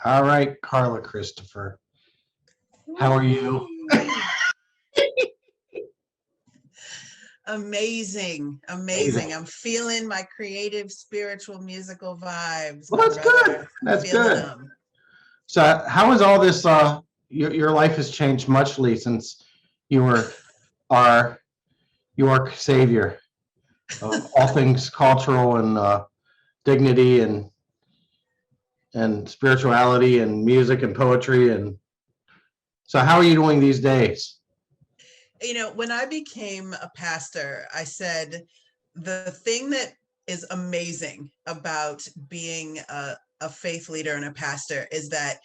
All right, Carla Christopher. How are you? Amazing. Amazing. I'm feeling my creative, spiritual, musical vibes. Well, My that's good. brother. I'm That's feeling good. them. So, how is all this? Your life has changed muchly since you were our York savior of all things cultural and dignity and spirituality and music and poetry. And so, how are you doing these days? When I became a pastor, I said the thing that is amazing about being a faith leader and a pastor is that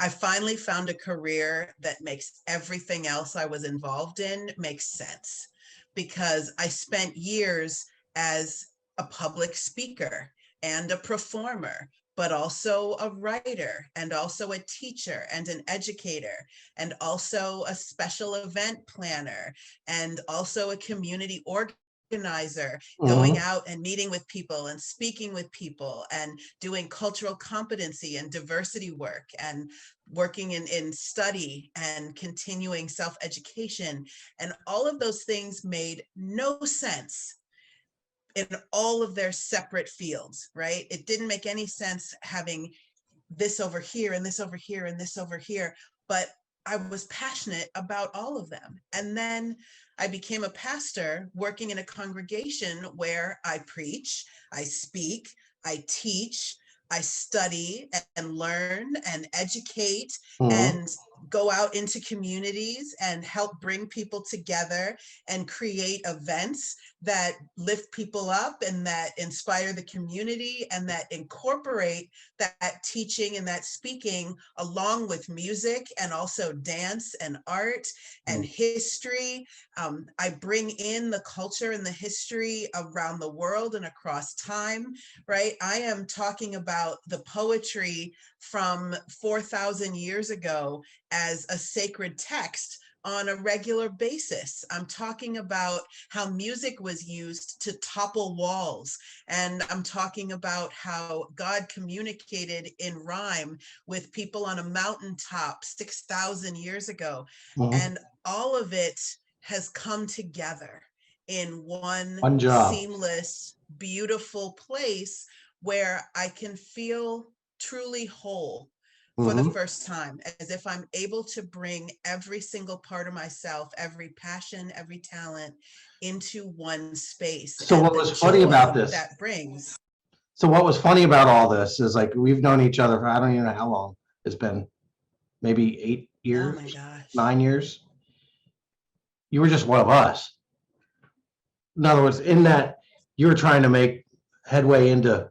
I finally found a career that makes everything else I was involved in make sense, because I spent years as a public speaker and a performer, but also a writer and also a teacher and an educator and also a special event planner and also a community organizer, going Mhm. out and meeting with people and speaking with people and doing cultural competency and diversity work and working in study and continuing self-education. And all of those things made no sense in all of their separate fields, right? It didn't make any sense having this over here and this over here and this over here, but I was passionate about all of them. And then I became a pastor working in a congregation where I preach, I speak, I teach, I study and learn and educate Mhm. and go out into communities and help bring people together and create events that lift people up and that inspire the community and that incorporate that teaching and that speaking along with music and also dance and art and history. I bring in the culture and the history around the world and across time, right? I am talking about the poetry from 4,000 years ago as a sacred text on a regular basis. I'm talking about how music was used to topple walls. And I'm talking about how God communicated in rhyme with people on a mountaintop 6,000 years ago. Mhm. And all of it has come together in one One job. seamless, beautiful place where I can feel truly whole for the Mhm. first time, as if I'm able to bring every single part of myself, every passion, every talent into one space, So, and what the was funny about joy this? that brings. So, what was funny about all this is like we've known each other for I don't even know how long it's been, maybe eight Oh years, my gosh. 9 years. You were just one of us. In other words, in that you were trying to make headway into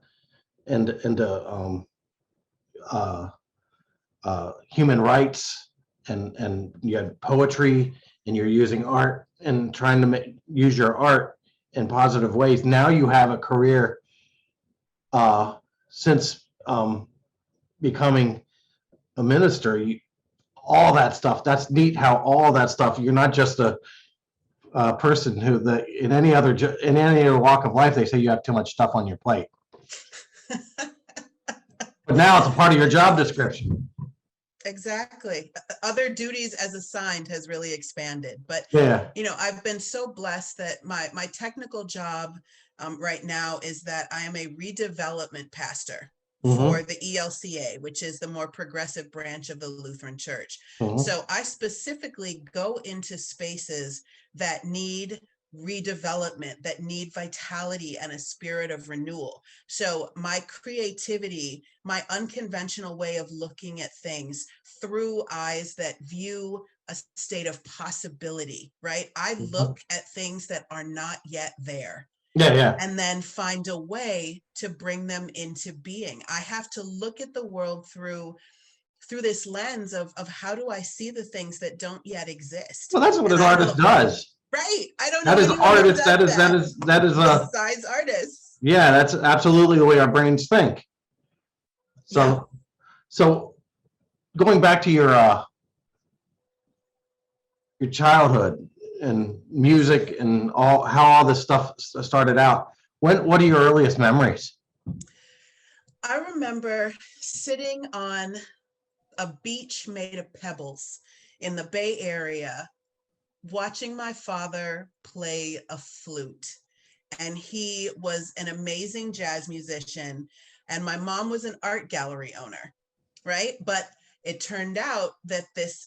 uh, human rights and you had poetry and you're using art and trying to use your art in positive ways. Now you have a career since becoming a minister. All that stuff. That's neat. How all that stuff. You're not just a person who in in any other walk of life they say you have too much stuff on your plate. But now it's a part of your job description. Exactly. Other duties as assigned has really expanded. But, Yeah. I've been so blessed that my technical job right now is that I am a redevelopment pastor for Mm-hmm. the ELCA, which is the more progressive branch of the Lutheran Church. Mm-hmm. So I specifically go into spaces that need redevelopment, that need vitality and a spirit of renewal. So my creativity, my unconventional way of looking at things through eyes that view a state of possibility, right? I Mm-hmm. look at things that are not yet there Yeah, yeah. and then find a way to bring them into being. I have to look at the world through this lens of how do I see the things that don't yet exist? Well, that's what And an I don't artist know, does. right? I don't That know is anyone who artist. does that That is a besides artists. yeah. That's absolutely the way our brains think. Yeah. So so going back to your childhood and music and all how all this stuff started out. What are your earliest memories? I remember sitting on a beach made of pebbles in the Bay Area, watching my father play a flute. And he was an amazing jazz musician. And my mom was an art gallery owner, right? But it turned out that this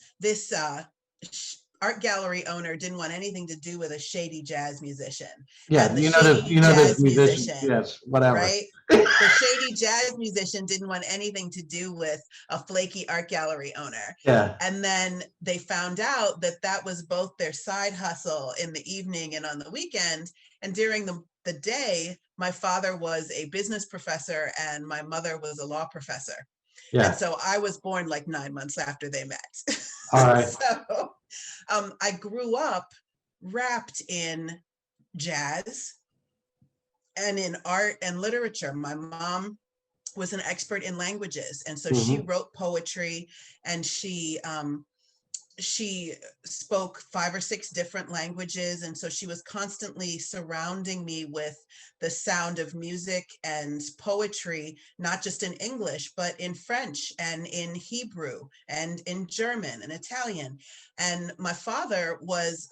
art gallery owner didn't want anything to do with a shady jazz musician. Yeah, And the shady this jazz musician, musician, yes, whatever. right? The shady jazz musician didn't want anything to do with a flaky art gallery owner. Yeah, And then they found out that that was both their side hustle in the evening and on the weekend. And during the day, my father was a business professor and my mother was a law professor. And yeah, so I was born like 9 months after they met. all right. So I grew up wrapped in jazz and in art and literature. My mom was an expert in languages, and so she Mhm. wrote poetry, and she spoke 5 or 6 different languages, and so she was constantly surrounding me with the sound of music and poetry, not just in English but in French and in Hebrew and in German and Italian. And my father was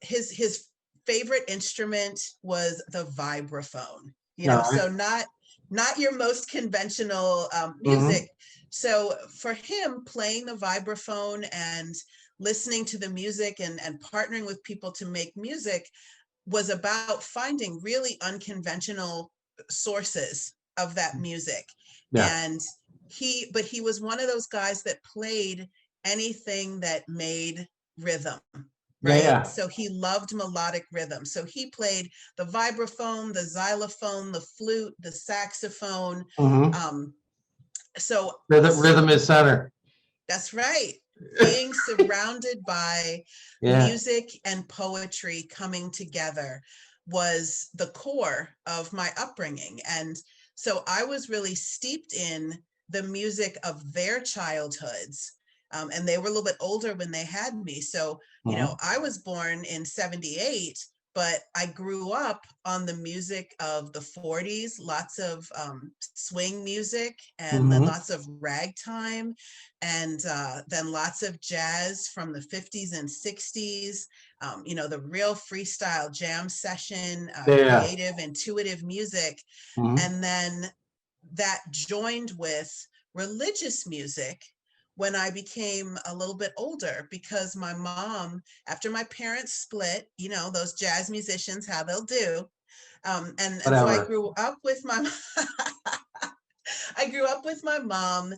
his favorite instrument was the vibraphone, All so right. not your most conventional Mhm. music. So for him, playing the vibraphone and listening to the music and partnering with people to make music was about finding really unconventional sources of that music. Yeah, And he was one of those guys that played anything that made rhythm, yeah, right? yeah. So he loved melodic rhythm. So he played the vibraphone, the xylophone, the flute, the saxophone. Mhm. Um, so Rhythm is center. that's right. Being surrounded by Yeah. music and poetry coming together was the core of my upbringing. And so I was really steeped in the music of their childhoods. And they were a little bit older when they had me. So, Mhm. I was born in 78, but I grew up on the music of the 40s, lots of swing music, and then Mhm. lots of ragtime, and then lots of jazz from the 50s and 60s, the real freestyle jam session, Yeah. creative, intuitive music. Mhm. And then that joined with religious music when I became a little bit older, because my mom, after my parents split, those jazz musicians, how they'll do. And so I Whatever. grew up with my I grew up with my mom,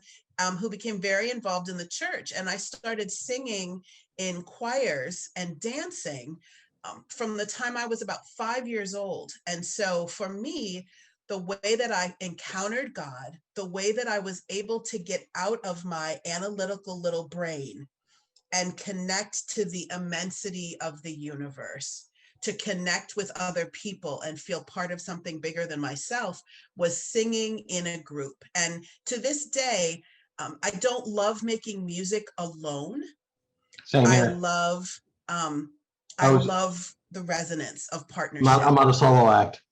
who became very involved in the church, and I started singing in choirs and dancing from the time I was about 5 years old. And so for me, the way that I encountered God, the way that I was able to get out of my analytical little brain and connect to the immensity of the universe, to connect with other people and feel part of something bigger than myself, was singing in a group. And to this day, I don't love making music alone. Same I here. love I I was. love the resonance of I'm partnership. not a solo act.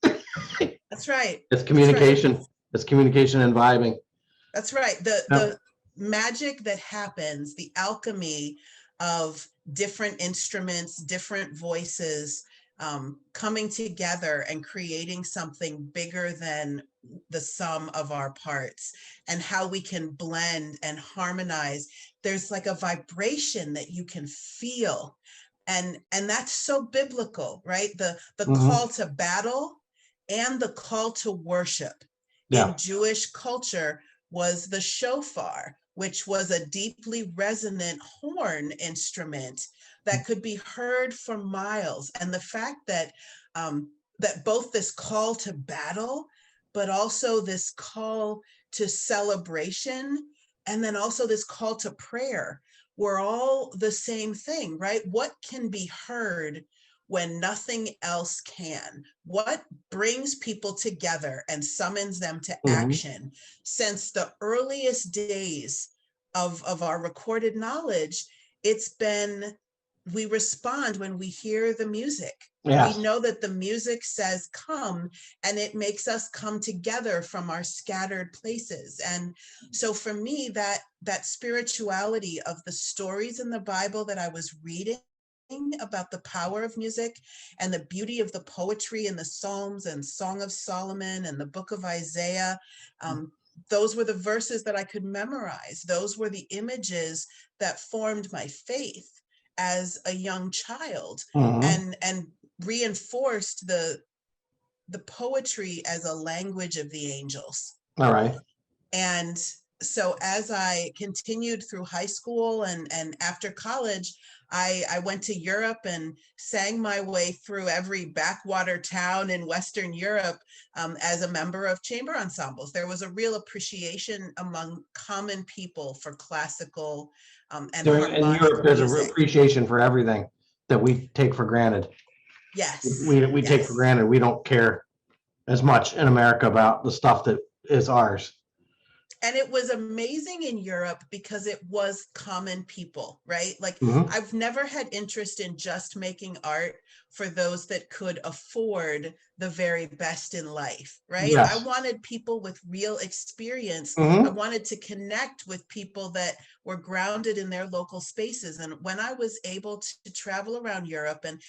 That's right. It's That's right. communication. It's communication and vibing. That's right. The Yep. the magic that happens, the alchemy of different instruments, different voices, coming together and creating something bigger than the sum of our parts, and how we can blend and harmonize. There's like a vibration that you can feel. And that's so biblical, right? The Mhm. call to battle and the call to worship Yeah. in Jewish culture was the shofar, which was a deeply resonant horn instrument that could be heard for miles. And the fact that both this call to battle, but also this call to celebration, and then also this call to prayer, were all the same thing, right? What can be heard when nothing else can? What brings people together and summons them to Mhm. action? Since the earliest days of our recorded knowledge, it's been we respond when we hear the music. Yes. We know that the music says come, and it makes us come together from our scattered places. And so for me, that spirituality of the stories in the Bible that I was reading about the power of music and the beauty of the poetry in the Psalms and Song of Solomon and the book of Isaiah, those were the verses that I could memorize. Those were the images that formed my faith as a young child, Mhm. and reinforced the poetry as a language of the angels. All right. And so as I continued through high school and after college, I went to Europe and sang my way through every backwater town in Western Europe as a member of chamber ensembles. There was a real appreciation among common people for classical and In harmonic Europe, there's an music. appreciation for everything that we take for granted. Yes. We take for Yes. granted. We don't care as much in America about the stuff that is ours. And it was amazing in Europe because it was common people, right? Like Mhm. I've never had interest in just making art for those that could afford the very best in life, right? I Yes. wanted people with real experience. I Mhm. wanted to connect with people that were grounded in their local spaces. And when I was able to travel around Europe and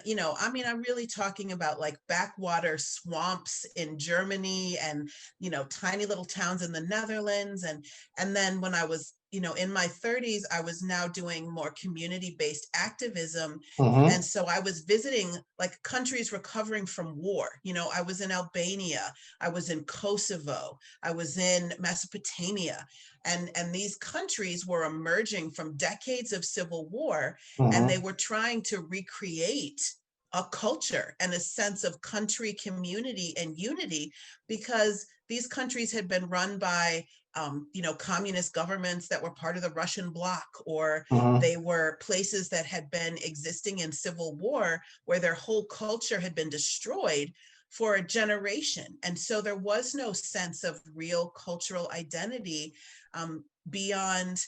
you know, I mean, I'm really talking about like backwater swamps in Germany and you know, tiny little towns in the Netherlands. And then when I was, you know, in my 30s, I was now doing more community-based activism. Mhm. And so I was visiting like countries recovering from war. You know, I was in Albania, I was in Kosovo, I was in Mesopotamia. And these countries were emerging from decades of civil war, and they Mhm. were trying to recreate a culture and a sense of country, community, and unity, because these countries had been run by you know, communist governments that were part of the Russian bloc, or Mhm. they were places that had been existing in civil war where their whole culture had been destroyed for a generation. And so there was no sense of real cultural identity beyond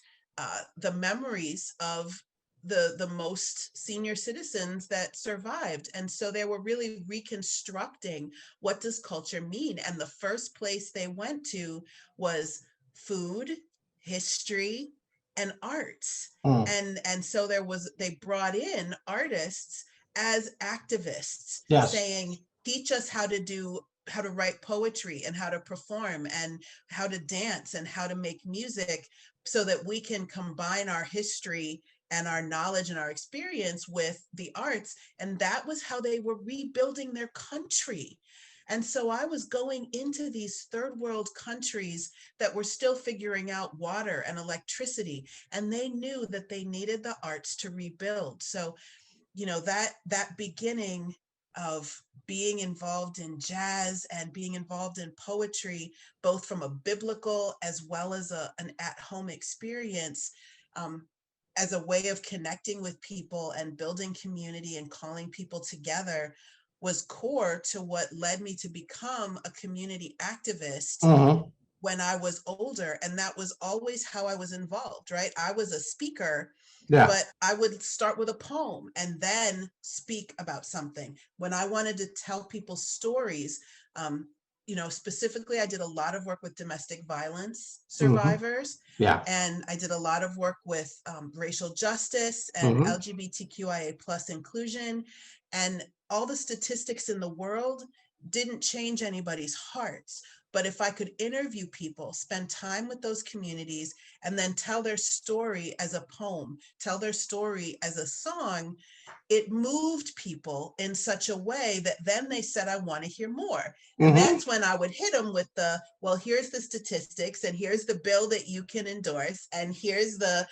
the memories of the most senior citizens that survived. And so they were really reconstructing, what does culture mean? And the first place they went to was food, history, and arts. Mhm. And so they brought in artists as activists Yes. saying, teach us how to write poetry and how to perform and how to dance and how to make music, so that we can combine our history and our knowledge and our experience with the arts. And that was how they were rebuilding their country. And so I was going into these third world countries that were still figuring out water and electricity, and they knew that they needed the arts to rebuild. So, you know, that beginning of being involved in jazz and being involved in poetry, both from a biblical as well as an at-home experience, um, as a way of connecting with people and building community and calling people together, was core to what led me to become a community activist Mhm. when I was older. And that was always how I was involved, right? I was a speaker, Yeah. but I would start with a poem and then speak about something. When I wanted to tell people stories, you know, specifically, I did a lot of work with domestic violence Mhm. survivors. Yeah. And I did a lot of work with racial justice and Mhm. LGBTQIA plus inclusion. And all the statistics in the world didn't change anybody's hearts. But if I could interview people, spend time with those communities, and then tell their story as a poem, tell their story as a song, it moved people in such a way that then they said, I want to hear more. And Mhm. that's when I would hit them with the, well, here's the statistics, and here's the bill that you can endorse, and here's the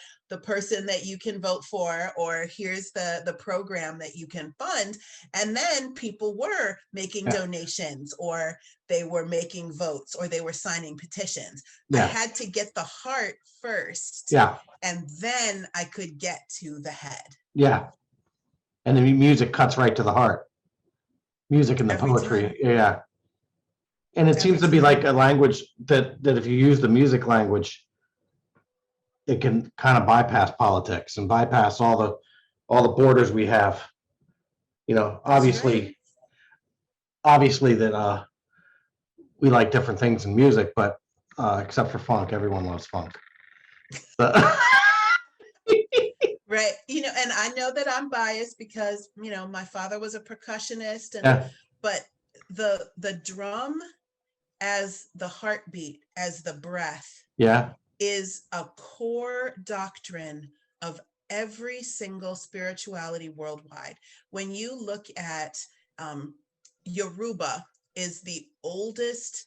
person that you can vote for, or here's the program that you can fund. And then people were making Yeah. donations, or they were making votes, or they were signing petitions. I Yeah. had to get the heart first, Yeah. and then I could get to the head Yeah. And the music cuts right to the heart. Music and the every time, poetry. Yeah. And it every seems to be like time. a language that if you use the music language, it can kind of bypass politics and bypass all the borders we have. You know, obviously that we like different things in music, but except for funk, everyone loves funk. But Right. You know, and I know that I'm biased because, you know, my father was a percussionist and yeah, but the drum as the heartbeat, as the breath yeah, is a core doctrine of every single spirituality worldwide. When you look at Yoruba is the oldest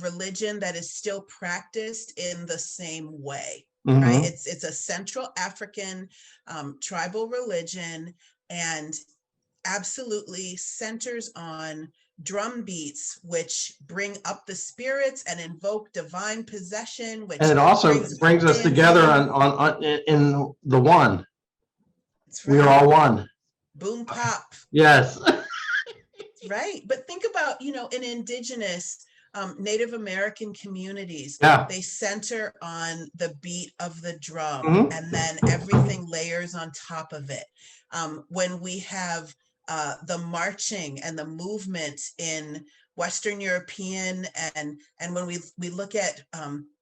religion that is still practiced in the same way, right? mm-hmm. It's a Central African tribal religion, and absolutely centers on drum beats, which bring up the spirits and invoke divine possession, And which it also brings brings us together dancing. on in the one. That's We are right. all one. Boom pop. Yes. Right. But think about, you know, in indigenous Native American communities, Yeah. they center on the beat of the drum Mm-hmm. and then everything layers on top of it. When we have the marching and the movement in Western European and when we look at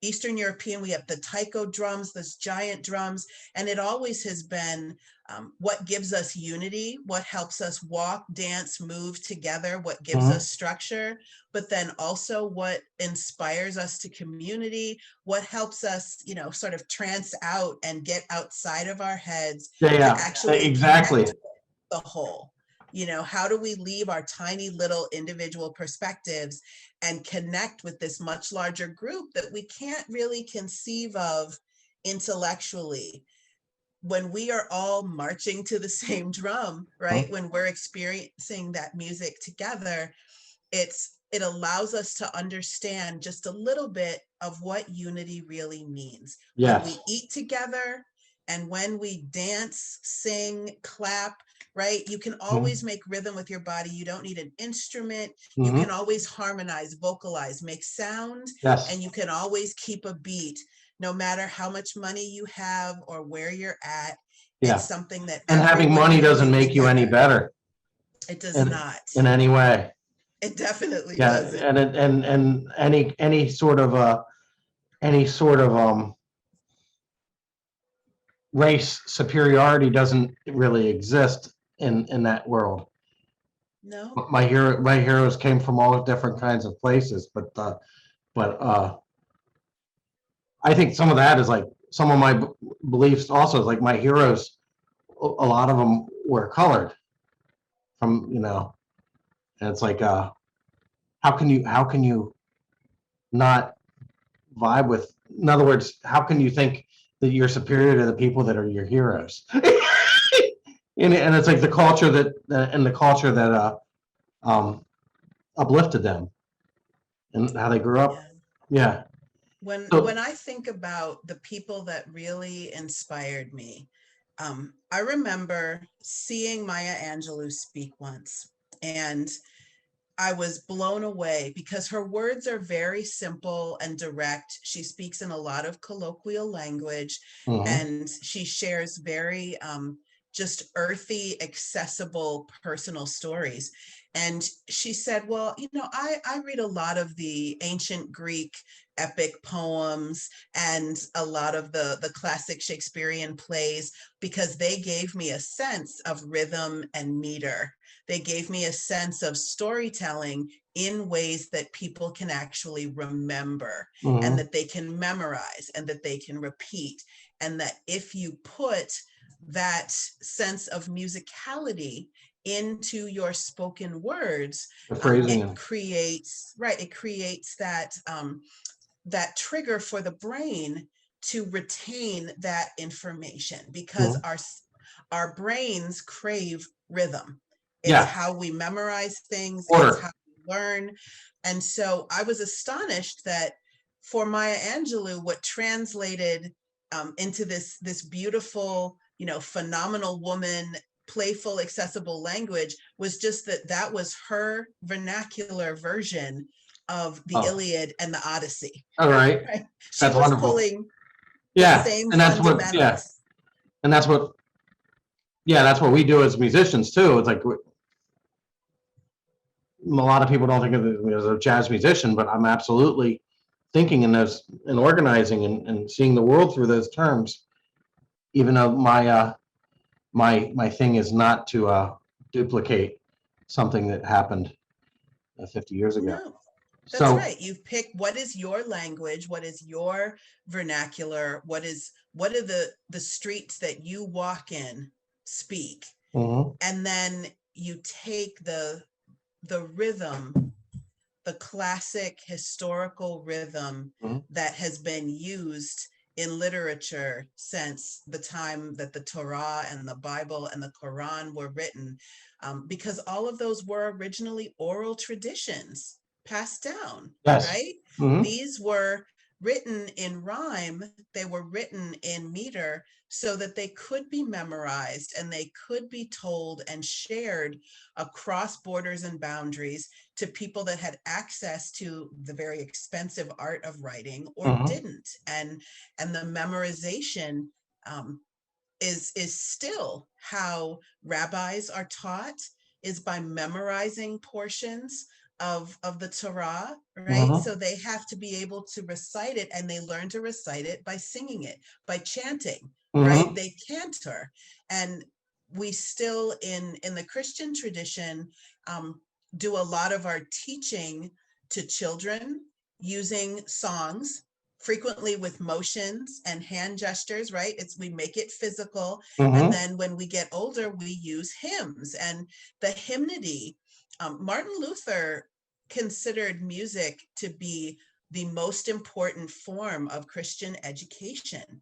Eastern European, we have the taiko drums, those giant drums, and it always has been what gives us unity, what helps us walk, dance, move together, what gives Mm-hmm. us structure, but then also what inspires us to community, what helps us, you know, sort of trance out and get outside of our heads Yeah, to actually exactly. connect with the whole. You know, how do we leave our tiny little individual perspectives and connect with this much larger group that we can't really conceive of intellectually? When we are all marching to the same drum, right? Mm-hmm. When we're experiencing that music together, it allows us to understand just a little bit of what unity really means. When Yes. we eat together and when we dance, sing, clap, right? You can always make rhythm with your body. You don't need an instrument. You Mm-hmm. can always harmonize, vocalize, make sound, Yes. and you can always keep a beat no matter how much money you have or where you're at. Yeah. It's something that And having everyone money can doesn't do make you any together. better It does not. in any way. It definitely Yeah, doesn't. and any sort of race superiority doesn't really exist in that world. No. My heroes came from all different kinds of places, but I think some of that is like some of my beliefs also is like my heroes, a lot of them were colored from, you know, and it's like how can you not vibe with, in other words, how can you think that you're superior to the people that are your heroes? And it's like the culture that uplifted them and how they grew up. Yeah. Yeah. When So when I think about the people that really inspired me, I remember seeing Maya Angelou speak once, and I was blown away because her words are very simple and direct. She speaks in a lot of colloquial language, mhm. and she shares very just earthy, accessible, personal stories. And she said, well, you know, I read a lot of the ancient Greek epic poems and a lot of the classic Shakespearean plays because they gave me a sense of rhythm and meter. They gave me a sense of storytelling in ways that people can actually remember and Mhm. that they can memorize and that they can repeat. And that if you put that sense of musicality into your spoken words, The phrasing it and creates, right, it creates that trigger for the brain to retain that information because mhm. our brains crave rhythm. It's Yeah, how we memorize things, it's order. how we learn. And so I was astonished that for Maya Angelou, what translated into this beautiful, you know, phenomenal woman, playful, accessible language was just that was her vernacular version of the Oh, Iliad and the Odyssey. all right. Right? She That's was wonderful. pulling the Yeah, same and that's what. Yeah, fundamentals. and that's what Yeah, that's what we do as musicians too. It's like a lot of people don't think of me as a jazz musician, but I'm absolutely thinking in those and organizing and seeing the world through those terms. Even though my thing is not to duplicate something that happened 50 years ago. No, that's So, right. You've picked what is your language, what is your vernacular, what are the streets that you walk in speak, mhm, and then you take the rhythm, the classic historical rhythm mhm, that has been used in literature since the time that the Torah and the Bible and the Quran were written, because all of those were originally oral traditions passed down, yes, right? mhm, These were written in rhyme, they were written in meter so that they could be memorized and they could be told and shared across borders and boundaries to people that had access to the very expensive art of writing or mhm, didn't. And the memorization is still how rabbis are taught, is by memorizing portions of the Torah, right? mhm, So they have to be able to recite it, and they learn to recite it by singing it, by chanting, right? mhm, They cantor. And we still in the Christian tradition do a lot of our teaching to children using songs, frequently with motions and hand gestures, right? We make it physical. And mhm, then when we get older, we use hymns and the hymnody. Martin Luther considered music to be the most important form of Christian education.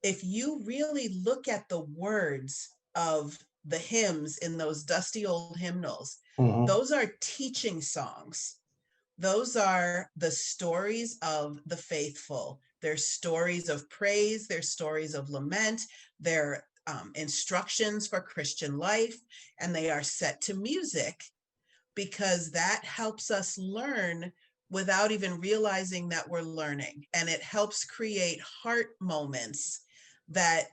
If you really look at the words of the hymns in those dusty old hymnals, mhm, those are teaching songs. Those are the stories of the faithful. They're stories of praise, they're stories of lament, they're instructions for Christian life, and they are set to music because that helps us learn without even realizing that we're learning. And it helps create heart moments that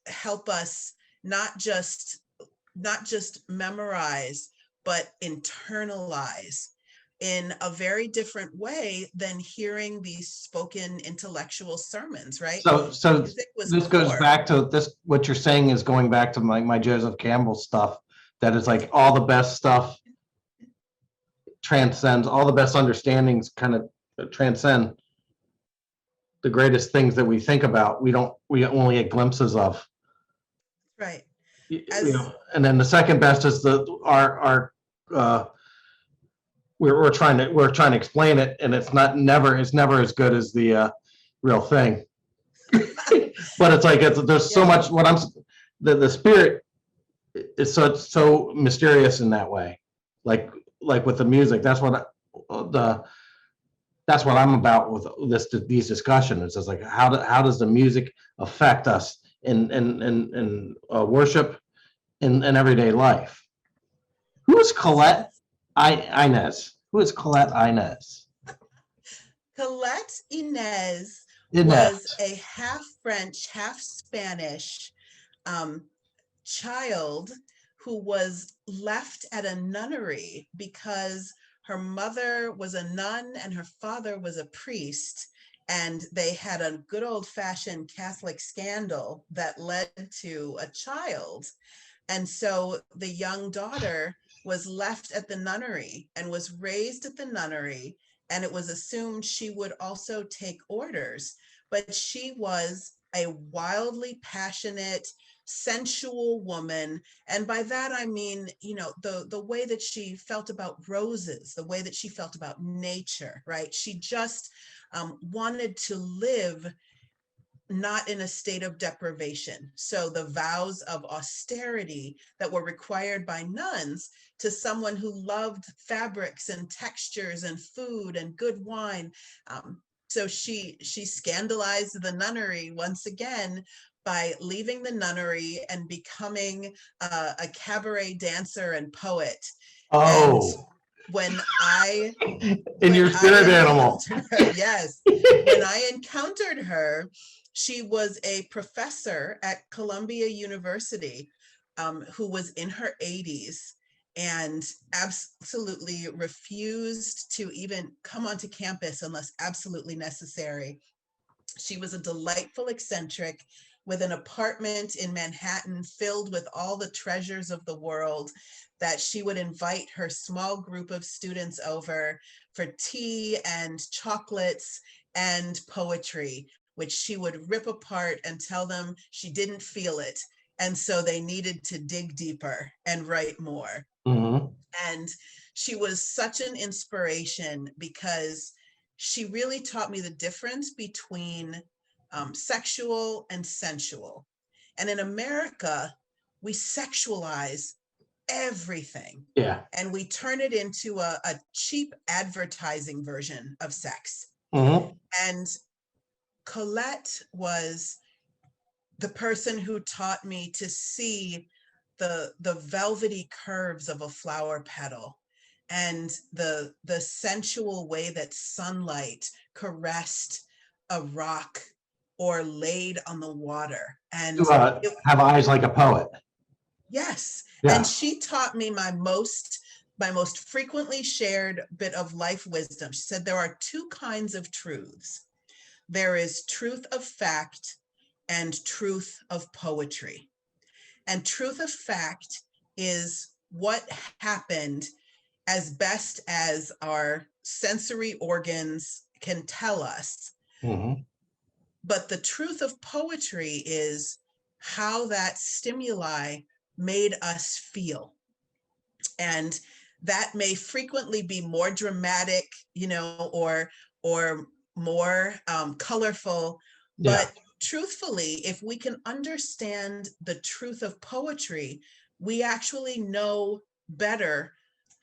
help us not just memorize, but internalize in a very different way than hearing these spoken intellectual sermons, right? so Music was this goes core. back to this, what you're saying is going back to my Joseph Campbell stuff, that is like all the best stuff transcends, all the best understandings kind of transcend the greatest things that we think about. We only get glimpses of. Right. You As know, and then the second best is our uh, we're trying to explain it, and it's never as good as the real thing. But it's like there's so yeah, much the spirit is so mysterious in that way, like with the music. The that's what I'm about with these discussions. It's just like how does the music affect us in worship in everyday life. Who is Colette yes. Inez? Who is Colette Inez? Colette Inez was Inez. a half French, half Spanish um, child who was left at a nunnery because her mother was a nun and her father was a priest. And they had a good old fashioned Catholic scandal that led to a child. And so the young daughter was left at the nunnery and was raised at the nunnery. And it was assumed she would also take orders, but she was a wildly passionate, sensual woman. And by that I mean, the way that she felt about roses, the way that she felt about nature, right? She just wanted to live not in a state of deprivation. So the vows of austerity that were required by nuns to someone who loved fabrics and textures and food and good wine. So she scandalized the nunnery once again by leaving the nunnery and becoming a cabaret dancer and poet. And Oh, when I in when your I spirit animal. encountered her, yes, when I encountered her, she was a professor at Columbia University who was in her 80s and absolutely refused to even come onto campus unless absolutely necessary. She was a delightful eccentric with an apartment in Manhattan filled with all the treasures of the world, that she would invite her small group of students over for tea and chocolates and poetry, which she would rip apart and tell them she didn't feel it. And so they needed to dig deeper and write more. Mm-hmm. And she was such an inspiration because she really taught me the difference between sexual and sensual. And in America, we sexualize everything Yeah. and we turn it into a cheap advertising version of sex. Mm-hmm. And Colette was the person who taught me to see the velvety curves of a flower petal and the sensual way that sunlight caressed a rock or laid on the water. And To have eyes like a poet. yes, Yeah. and she taught me my most frequently shared bit of life wisdom. She said there are two kinds of truths. There is truth of fact and truth of poetry. And truth of fact is what happened as best as our sensory organs can tell us. Mm-hmm. But the truth of poetry is how that stimuli made us feel. And that may frequently be more dramatic, or more colorful. Yeah. But truthfully, if we can understand the truth of poetry, we actually know better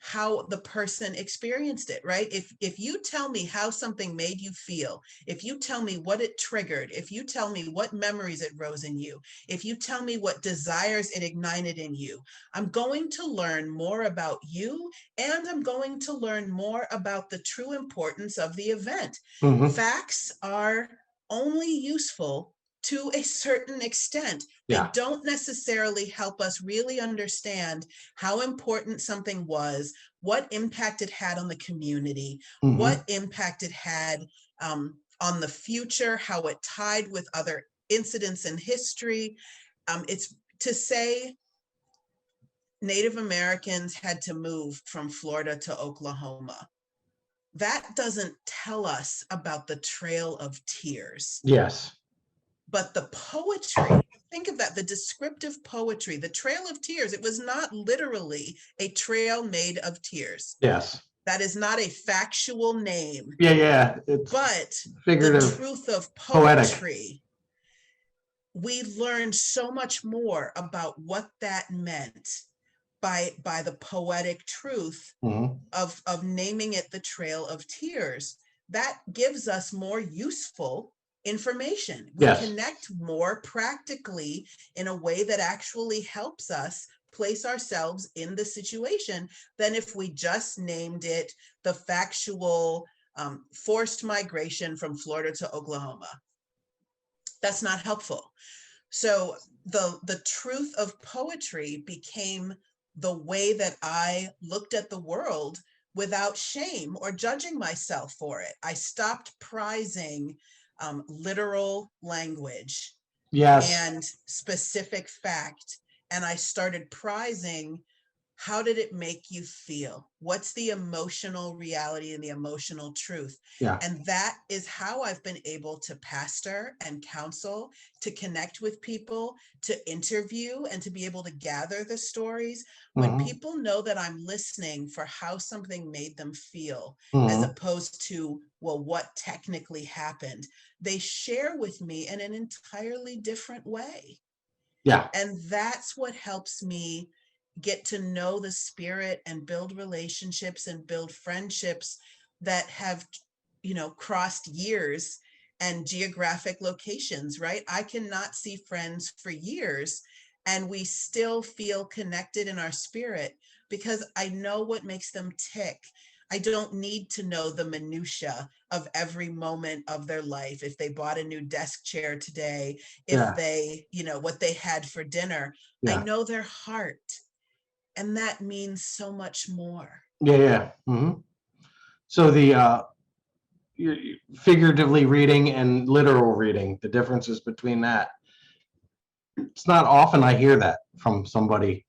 how the person experienced it, right? If you tell me how something made you feel, if you tell me what it triggered, if you tell me what memories it rose in you, if you tell me what desires it ignited in you, I'm going to learn more about you, and I'm going to learn more about the true importance of the event. Mm-hmm. Facts are only useful to a certain extent. They Yeah. don't necessarily help us really understand how important something was, what impact it had on the community, Mm-hmm. what impact it had on the future, how it tied with other incidents in history. It's to say Native Americans had to move from Florida to Oklahoma. That doesn't tell us about the Trail of Tears. Yes. But the poetry, think of that, the descriptive poetry, the Trail of Tears, it was not literally a trail made of tears. Yes. That is not a factual name. Yeah, yeah. It's but figurative, the truth of poetic. poetry, we learned so much more about what that meant by the poetic truth Mm-hmm. of naming it the Trail of Tears. That gives us more useful information. We Yes. connect more practically in a way that actually helps us place ourselves in the situation than if we just named it the factual forced migration from Florida to Oklahoma. That's not helpful. So the truth of poetry became the way that I looked at the world without shame or judging myself for it. I stopped prizing literal language Yes. and specific fact, and I started prizing, how did it make you feel? What's the emotional reality and the emotional truth? Yeah. And that is how I've been able to pastor and counsel, to connect with people, to interview, and to be able to gather the stories. When Mm-hmm. people know that I'm listening for how something made them feel, Mm-hmm. as opposed to, well, what technically happened, they share with me in an entirely different way. Yeah. And that's what helps me get to know the spirit and build relationships and build friendships that have, crossed years and geographic locations, right? I cannot see friends for years and we still feel connected in our spirit because I know what makes them tick. I don't need to know the minutia of every moment of their life. If they bought a new desk chair today, if Yeah. they, what they had for dinner. I Yeah. know their heart. And that means so much more. Yeah. Yeah. So figuratively reading and literal reading, the differences between that. It's not often I hear that from somebody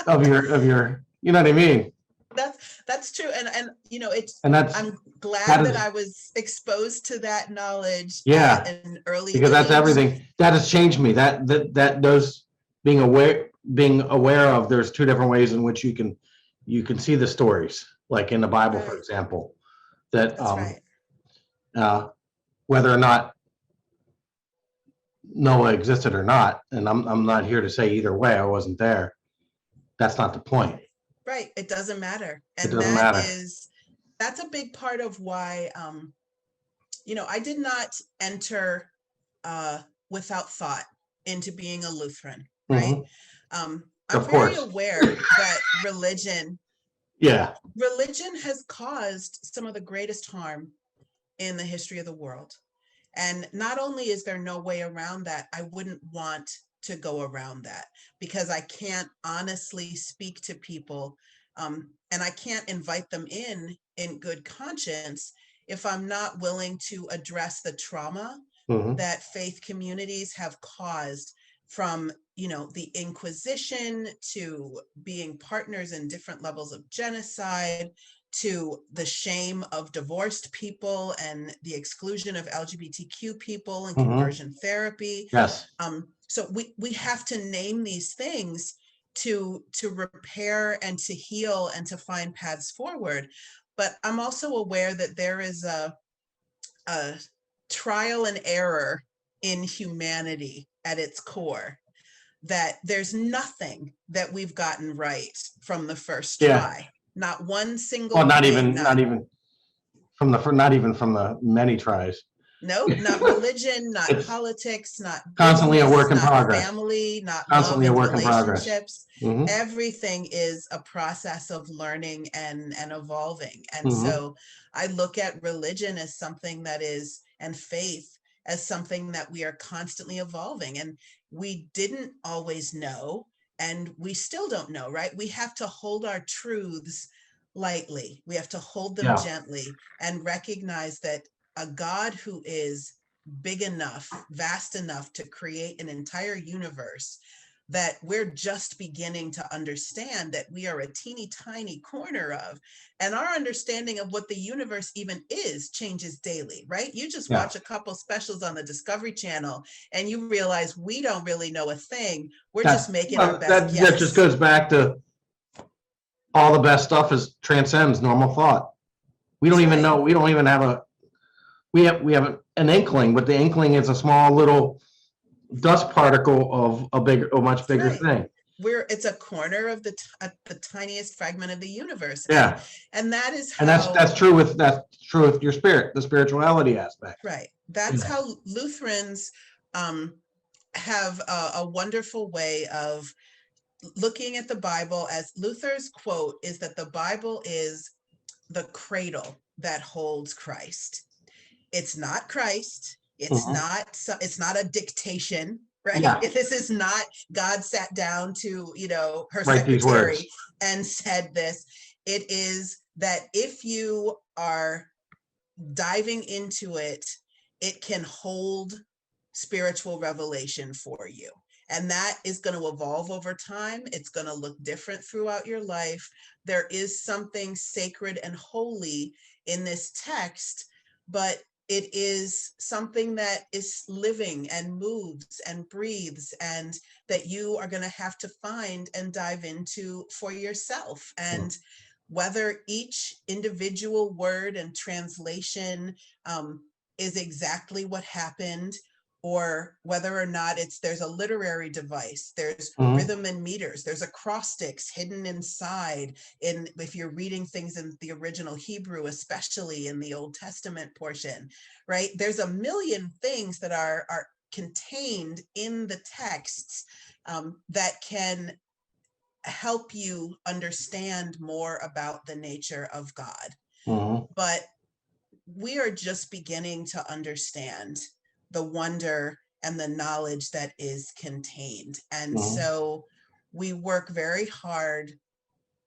of your, you know what I mean? That's true. And it's, And I'm that glad that is, I was exposed to that knowledge at yeah, an early because that's age. everything. That has changed me. That those being aware of there's two different ways in which you can see the stories, like in the Bible, for Right. example, that That's right. uh, whether or not Noah existed or not, and I'm not here to say either way. I wasn't there. That's not the point. Right. It doesn't matter. It And doesn't matter. that's a big part of why, I did not enter without thought into being a Lutheran, right? Hmm. I'm Of very course. aware that Yeah. religion has caused some of the greatest harm in the history of the world. And not only is there no way around that, I wouldn't want to go around that, because I can't honestly speak to people, and I can't invite them in good conscience if I'm not willing to address the trauma Hmm. that faith communities have caused, from the Inquisition to being partners in different levels of genocide, to the shame of divorced people and the exclusion of LGBTQ people and Hmm. conversion therapy. Yes. So we have to name these things to repair and to heal and to find paths forward. But I'm also aware that there is a trial and error in humanity at its core, that there's nothing that we've gotten right from the first Yeah. try. Not one Well, single thing. not even not even from the many tries. Nope, not religion, not It's politics, not constantly a business, work in not progress. family, not love Constantly a and work in progress. relationships. Hmm. Everything is a process of learning and evolving. And Hmm. so I look at religion as something that is, and faith as something that we are constantly evolving. And we didn't always know, and we still don't know, right? We have to hold our truths lightly. We have to hold them Yeah. gently and recognize that a God who is big enough, vast enough to create an entire universe that we're just beginning to understand that we are a teeny tiny corner of. And our understanding of what the universe even is changes daily, right? You just Yeah. watch a couple specials on the Discovery Channel and you realize we don't really know a thing. We're just making our best That just guess. goes back to all the best stuff is transcends normal thought. We don't That's even right. know. We don't even have we have an inkling, but the inkling is a small little dust particle of a much That's bigger right. thing. It's a corner of the tiniest fragment of the universe. Yeah. And that is And how, that's true with your spirit, the spirituality aspect. right. That's Yeah. how Lutherans have a wonderful way of looking at the Bible. As Luther's quote is that the Bible is the cradle that holds Christ. It's not Christ. Mhm. It's not a dictation, right? Yeah. This is not God sat down to, her Write these words. secretary and said this. It is that if you are diving into it, it can hold spiritual revelation for you. And that is going to evolve over time. It's going to look different throughout your life. There is something sacred and holy in this text, but it is something that is living and moves and breathes, and that you are going to have to find and dive into for yourself. And whether each individual word and translation is exactly what happened, or whether or not there's a literary device, there's Mhm. rhythm and meters, there's acrostics hidden inside, if you're reading things in the original Hebrew, especially in the Old Testament portion, right? There's a million things that are contained in the texts that can help you understand more about the nature of God. Mhm. But we are just beginning to understand the wonder and the knowledge that is contained. And Mhm. so we work very hard,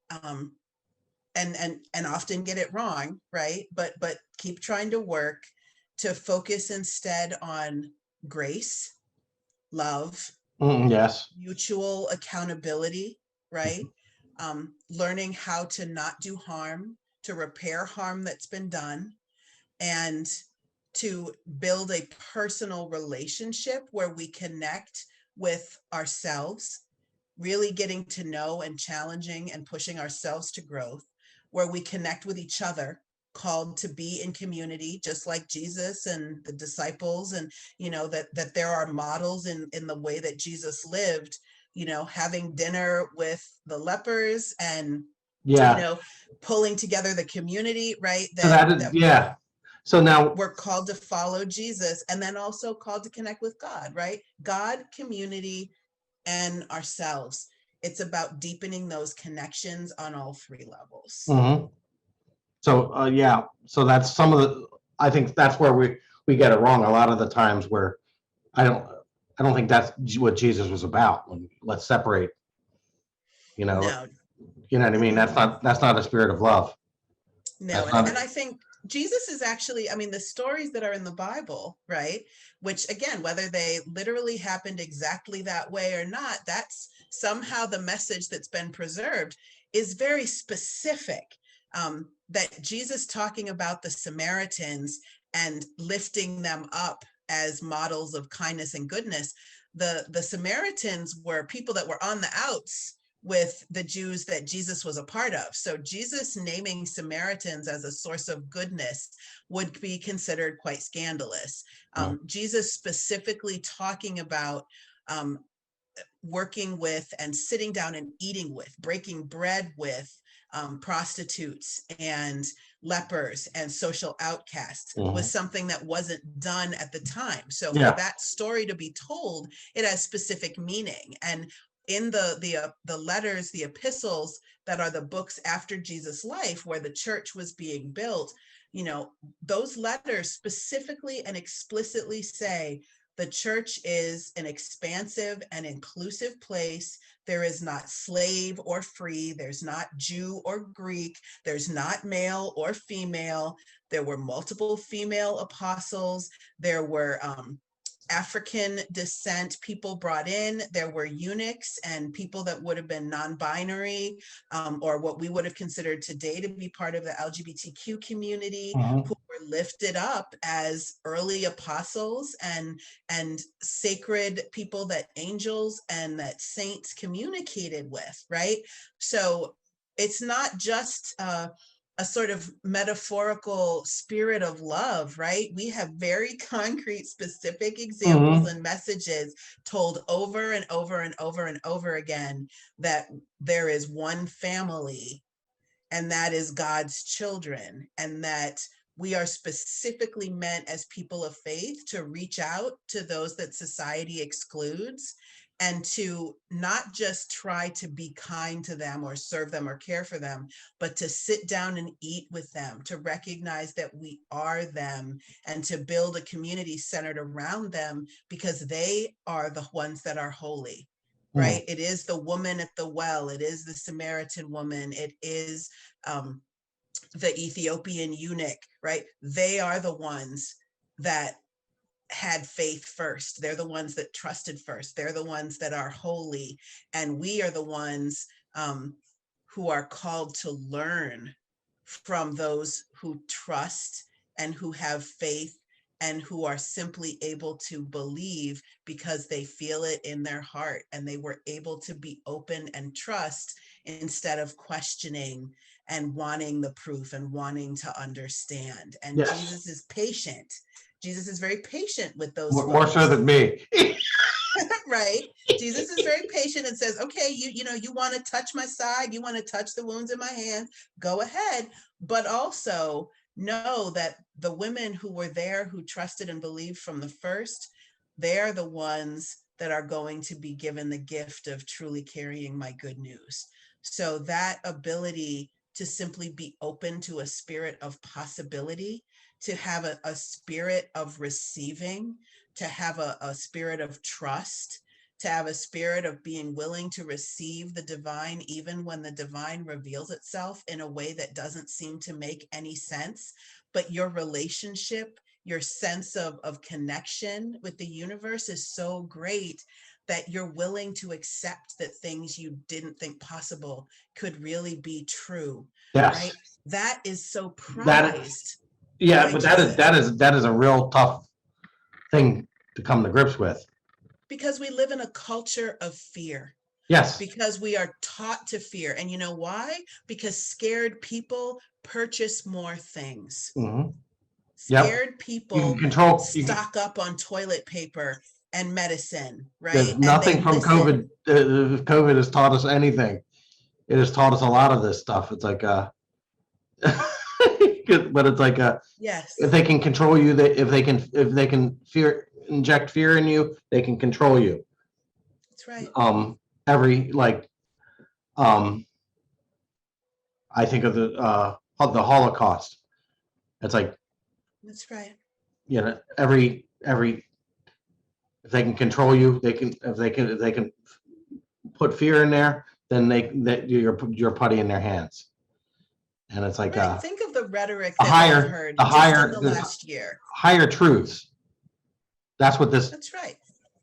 um, and often get it wrong, right? But keep trying to work to focus instead on grace, love, Yes. mutual accountability, right? Learning how to not do harm, to repair harm that's been done, and to build a personal relationship where we connect with ourselves, really getting to know and challenging and pushing ourselves to growth, where we connect with each other, called to be in community just like Jesus and the disciples, and that there are models in the way that Jesus lived, having dinner with the lepers, and you Yeah. know pulling together the community, right? So that that is, that yeah. So now, we're called to follow Jesus, and then also called to connect with God, right? God, community, and ourselves. It's about deepening those connections on all three levels. mhm. So yeah. So that's some of the. I think that's where we get it wrong a lot of the times. Where I don't I don't think that's what Jesus was about. When let's separate. You know. No, You know what I mean? mm-mm, That's not a spirit of love. no. That's And not. I think Jesus is actually, I mean, the stories that are in the Bible, right? Which again, whether they literally happened exactly that way or not, that's somehow the message that's been preserved is very specific. That Jesus talking about the Samaritans and lifting them up as models of kindness and goodness. The Samaritans were people that were on the outs with the Jews that Jesus was a part of. So Jesus naming Samaritans as a source of goodness would be considered quite scandalous. Jesus specifically talking about um, working with and sitting down and eating with, breaking bread with prostitutes and lepers and social outcasts was Mhm. something that wasn't done at the time. So for Yeah. that story to be told, it has specific meaning. And in the letters, the epistles that are the books after Jesus' life, where the church was being built, those letters specifically and explicitly say the church is an expansive and inclusive place. There is not slave or free. There's not Jew or Greek. There's not male or female. There were multiple female apostles. There were African descent people brought in. There were eunuchs and people that would have been non-binary, or what we would have considered today to be part of the LGBTQ community, Mhm. who were lifted up as early apostles and sacred people that angels and that saints communicated with, right? So it's not just a sort of metaphorical spirit of love, right? We have very concrete, specific examples Mhm. and messages told over and over and over and over again that there is one family, and that is God's children, and that we are specifically meant as people of faith to reach out to those that society excludes, and to not just try to be kind to them or serve them or care for them, but to sit down and eat with them, to recognize that we are them, and to build a community centered around them because they are the ones that are holy. Mhm. Right? It is the woman at the well. It is the Samaritan woman. It is um, the Ethiopian eunuch, right? They are the ones that had faith first. They're the ones that trusted first. They're the ones that are holy. And we are the ones who are called to learn from those who trust and who have faith and who are simply able to believe because they feel it in their heart, and they were able to be open and trust instead of questioning and wanting the proof and wanting to understand. And Yes. Jesus is patient. Jesus is very patient with those More so folks. than me. Right? Jesus is very patient and says, okay, you want to touch my side, you want to touch the wounds in my hand, go ahead. But also know that the women who were there, who trusted and believed from the first, they're the ones that are going to be given the gift of truly carrying my good news. So that ability to simply be open to a spirit of possibility, to have a spirit of receiving, to have a spirit of trust, to have a spirit of being willing to receive the divine, even when the divine reveals itself in a way that doesn't seem to make any sense. But your relationship, your sense of connection with the universe is so great that you're willing to accept that things you didn't think possible could really be true, Yes. right? That is so That, prized yeah, by but Jesus. that is a real tough thing to come to grips with. Because we live in a culture of fear, Yes. because we are taught to fear. And you know why? Because scared people purchase more things. Hmm. Yep. Scared You can people control. stock up on toilet paper and medicine, There's right? And they nothing from listen. COVID. If COVID has taught us anything, it has taught us a lot of this stuff. It's like, but it's like, if Yes, they can control you, if they can inject fear in you, they can control you. that's right. Every like, um, I think of the Holocaust. It's like, That's right. every if they can control you, if they can put fear in there, then you're putty in their hands. And it's like, Right. Think of the rhetoric a that we've higher heard the just in higher the the last year. higher truths. That's what this That's right.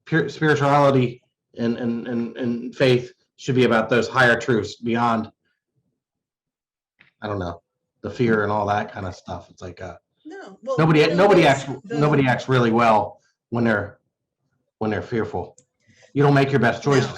pure spirituality and faith should be about, those higher truths beyond, I don't know, the fear and all that kind of stuff. It's like, No, well, nobody you know, nobody there's acts the nobody acts really well when they're fearful. You don't make your best no, choices.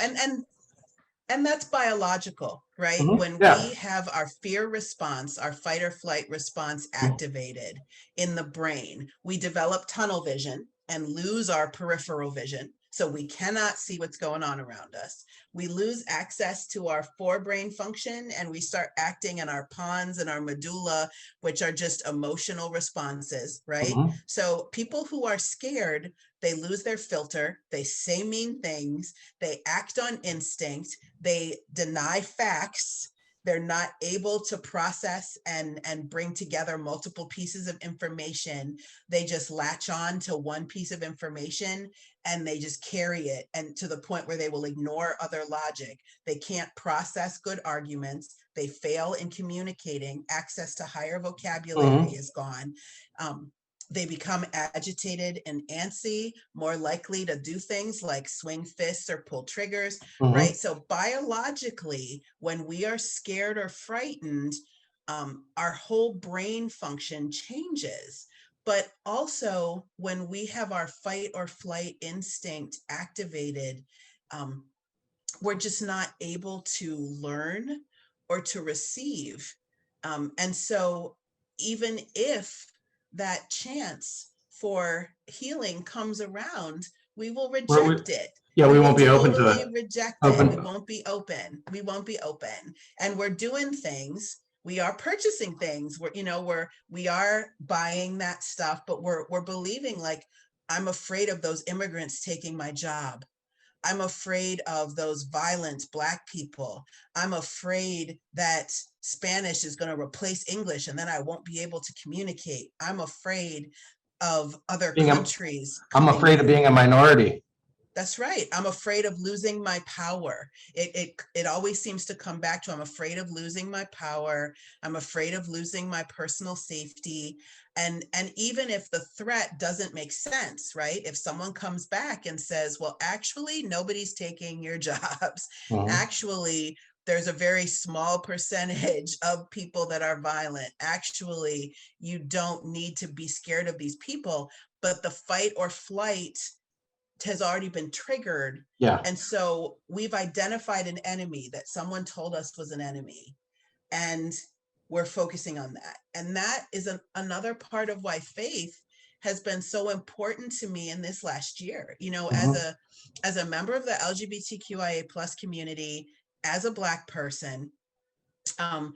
and that's biological, right? Hmm. When Yeah. we have our fear response, our fight or flight response Mhm. activated in the brain, we develop tunnel vision and lose our peripheral vision. So we cannot see what's going on around us. We lose access to our forebrain function and we start acting in our pons and our medulla, which are just emotional responses, right? Mhm. So people who are scared, they lose their filter, they say mean things, they act on instinct, they deny facts, they're not able to process and bring together multiple pieces of information. They just latch on to one piece of information and they just carry it, and to the point where they will ignore other logic. They can't process good arguments, they fail in communicating, access to higher vocabulary Mhm. is gone. They become agitated and antsy, more likely to do things like swing fists or pull triggers, Mhm. right? So biologically, when we are scared or frightened, our whole brain function changes. But also, when we have our fight or flight instinct activated, um, we're just not able to learn or to receive. And so, even if that chance for healing comes around, we will we reject it. Yeah, We we will won't be open to totally it. reject it. We Open. won't be open. We won't be open. And we're doing things. We are purchasing things. We are buying that stuff, but we're believing like, I'm afraid of those immigrants taking my job. I'm afraid of those violent Black people. I'm afraid that Spanish is going to replace English and then I won't be able to communicate. I'm afraid of other Being a, countries I'm coming afraid of in. being a minority. That's right. I'm afraid of losing my power. It always seems to come back to, I'm afraid of losing my power. I'm afraid of losing my personal safety. And even if the threat doesn't make sense, right? If someone comes back and says, well, actually, nobody's taking your jobs. Mhm. Actually, there's a very small percentage of people that are violent. Actually, you don't need to be scared of these people, but the fight or flight has already been triggered. Yeah. And so we've identified an enemy that someone told us was an enemy. And we're focusing on that. And that is another part of why faith has been so important to me in this last year. Mhm. As a member of the LGBTQIA plus community, as a Black person, um,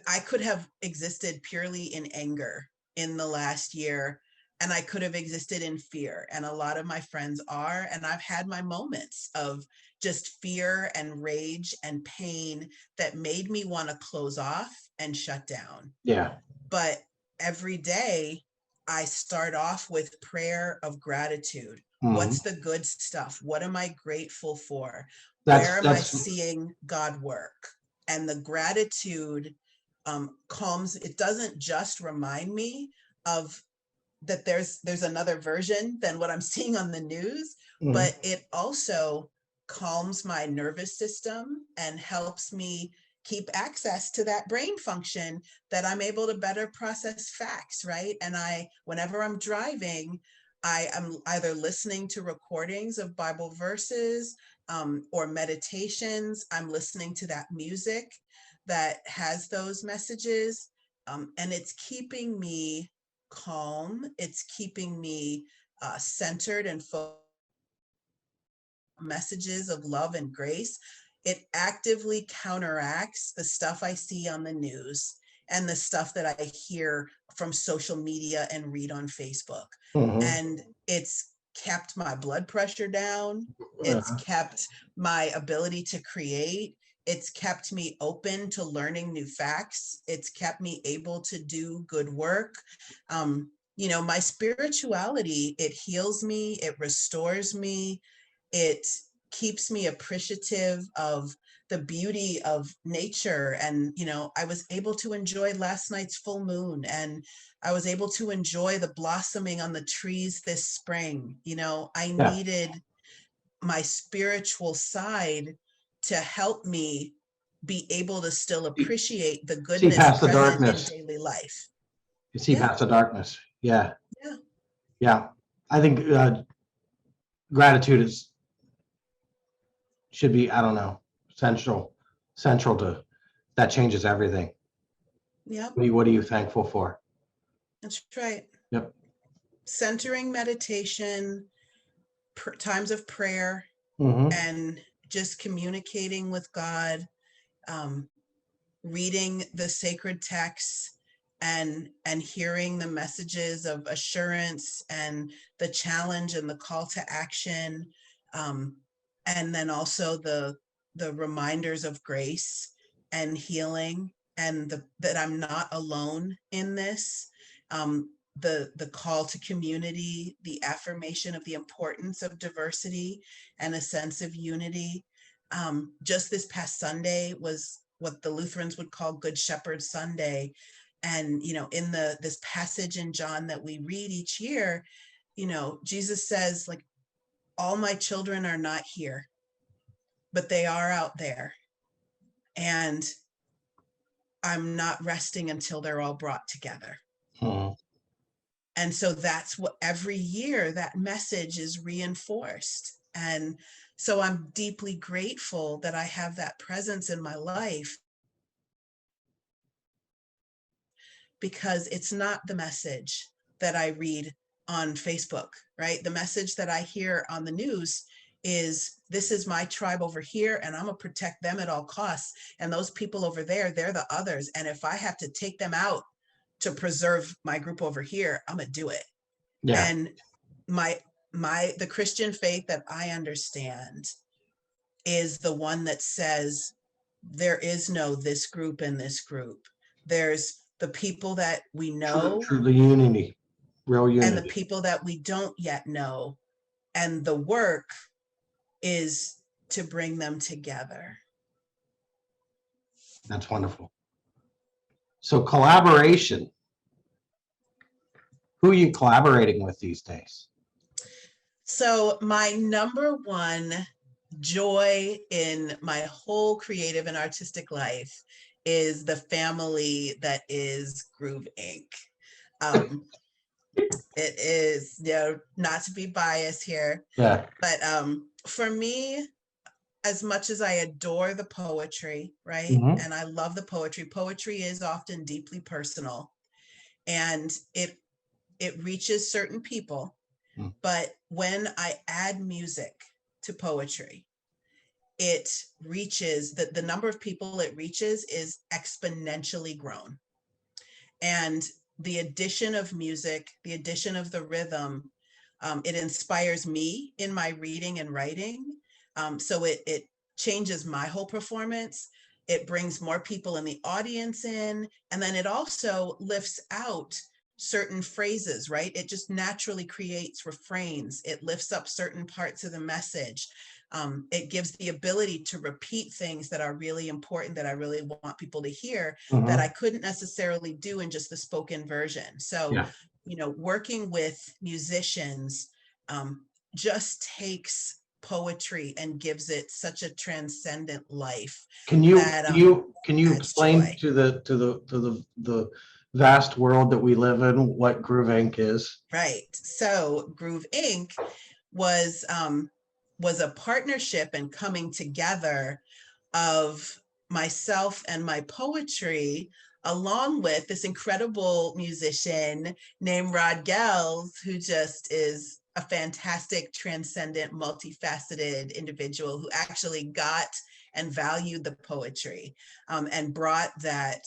I could have existed purely in anger in the last year, and I could have existed in fear. And a lot of my friends are, and I've had my moments of just fear and rage and pain that made me want to close off and shut down. Yeah. But every day I start off with prayer of gratitude. What's the good stuff? What am I grateful for? Where am I seeing God work? And the gratitude calms. It doesn't just remind me of that there's another version than what I'm seeing on the news, but it also calms my nervous system and helps me keep access to that brain function that I'm able to better process facts, right? And whenever I'm driving, I am either listening to recordings of Bible verses or meditations. I'm listening to that music that has those messages, and it's keeping me calm. It's keeping me centered and focused. Messages of love and grace. It actively counteracts the stuff I see on the news and the stuff that I hear from social media and read on Facebook. And it's kept my blood pressure down. It's kept my ability to create. It's kept me open to learning new facts. It's kept me able to do good work. My spirituality, it heals me, it restores me, it keeps me appreciative of the beauty of nature. And, I was able to enjoy last night's full moon, and I was able to enjoy the blossoming on the trees this spring. I needed my spiritual side to help me be able to still appreciate the See goodness past the present in darkness. daily life. You see past the darkness. Yeah. Yeah. Yeah. I think gratitude should be, I don't know, central to that changes everything. Yep. What are you thankful for? That's right. Yep. Centering meditation, times of prayer, and just communicating with God, reading the sacred texts, and hearing the messages of assurance and the challenge and the call to action, and then also the reminders of grace and healing, and that I'm not alone in this. The call to community, the affirmation of the importance of diversity and a sense of unity. Just this past Sunday was what the Lutherans would call Good Shepherd Sunday. And, in this passage in John that we read each year, Jesus says, like, all my children are not here, but they are out there. And I'm not resting until they're all brought together. And so that's what every year that message is reinforced. And so I'm deeply grateful that I have that presence in my life, because it's not the message that I read on Facebook, right? The message that I hear on the news is, this is my tribe over here, and I'm gonna protect them at all costs. And those people over there, they're the others. And if I have to take them out to preserve my group over here, I'm gonna do it. Yeah. And the Christian faith that I understand is the one that says there is no this group and this group. There's the people that we know, True unity, real unity, and the people that we don't yet know. And the work is to bring them together. That's wonderful. So collaboration. Who are you collaborating with these days? So my number one joy in my whole creative and artistic life is the family that is Groove Inc. It is, not to be biased here, but for me, as much as I adore the poetry, right? And I love the poetry is often deeply personal, and it reaches certain people. But when I add music to poetry, it reaches the number of people it reaches is exponentially grown. And the addition of music, the addition of the rhythm, it inspires me in my reading and writing. So it changes my whole performance. It brings more people in the audience in, and then it also lifts out certain phrases, right? It just naturally creates refrains. It lifts up certain parts of the message. It gives the ability to repeat things that are really important, that I really want people to hear, that I couldn't necessarily do in just the spoken version. So, Yeah. working with musicians just takes poetry and gives it such a transcendent life Can you that adds explain joy. to the vast world that we live in what Groove Inc. is? Right. So Groove Inc. was a partnership and coming together of myself and my poetry, along with this incredible musician named Rod Gels, who just is a fantastic, transcendent, multifaceted individual who actually got and valued the poetry, and brought that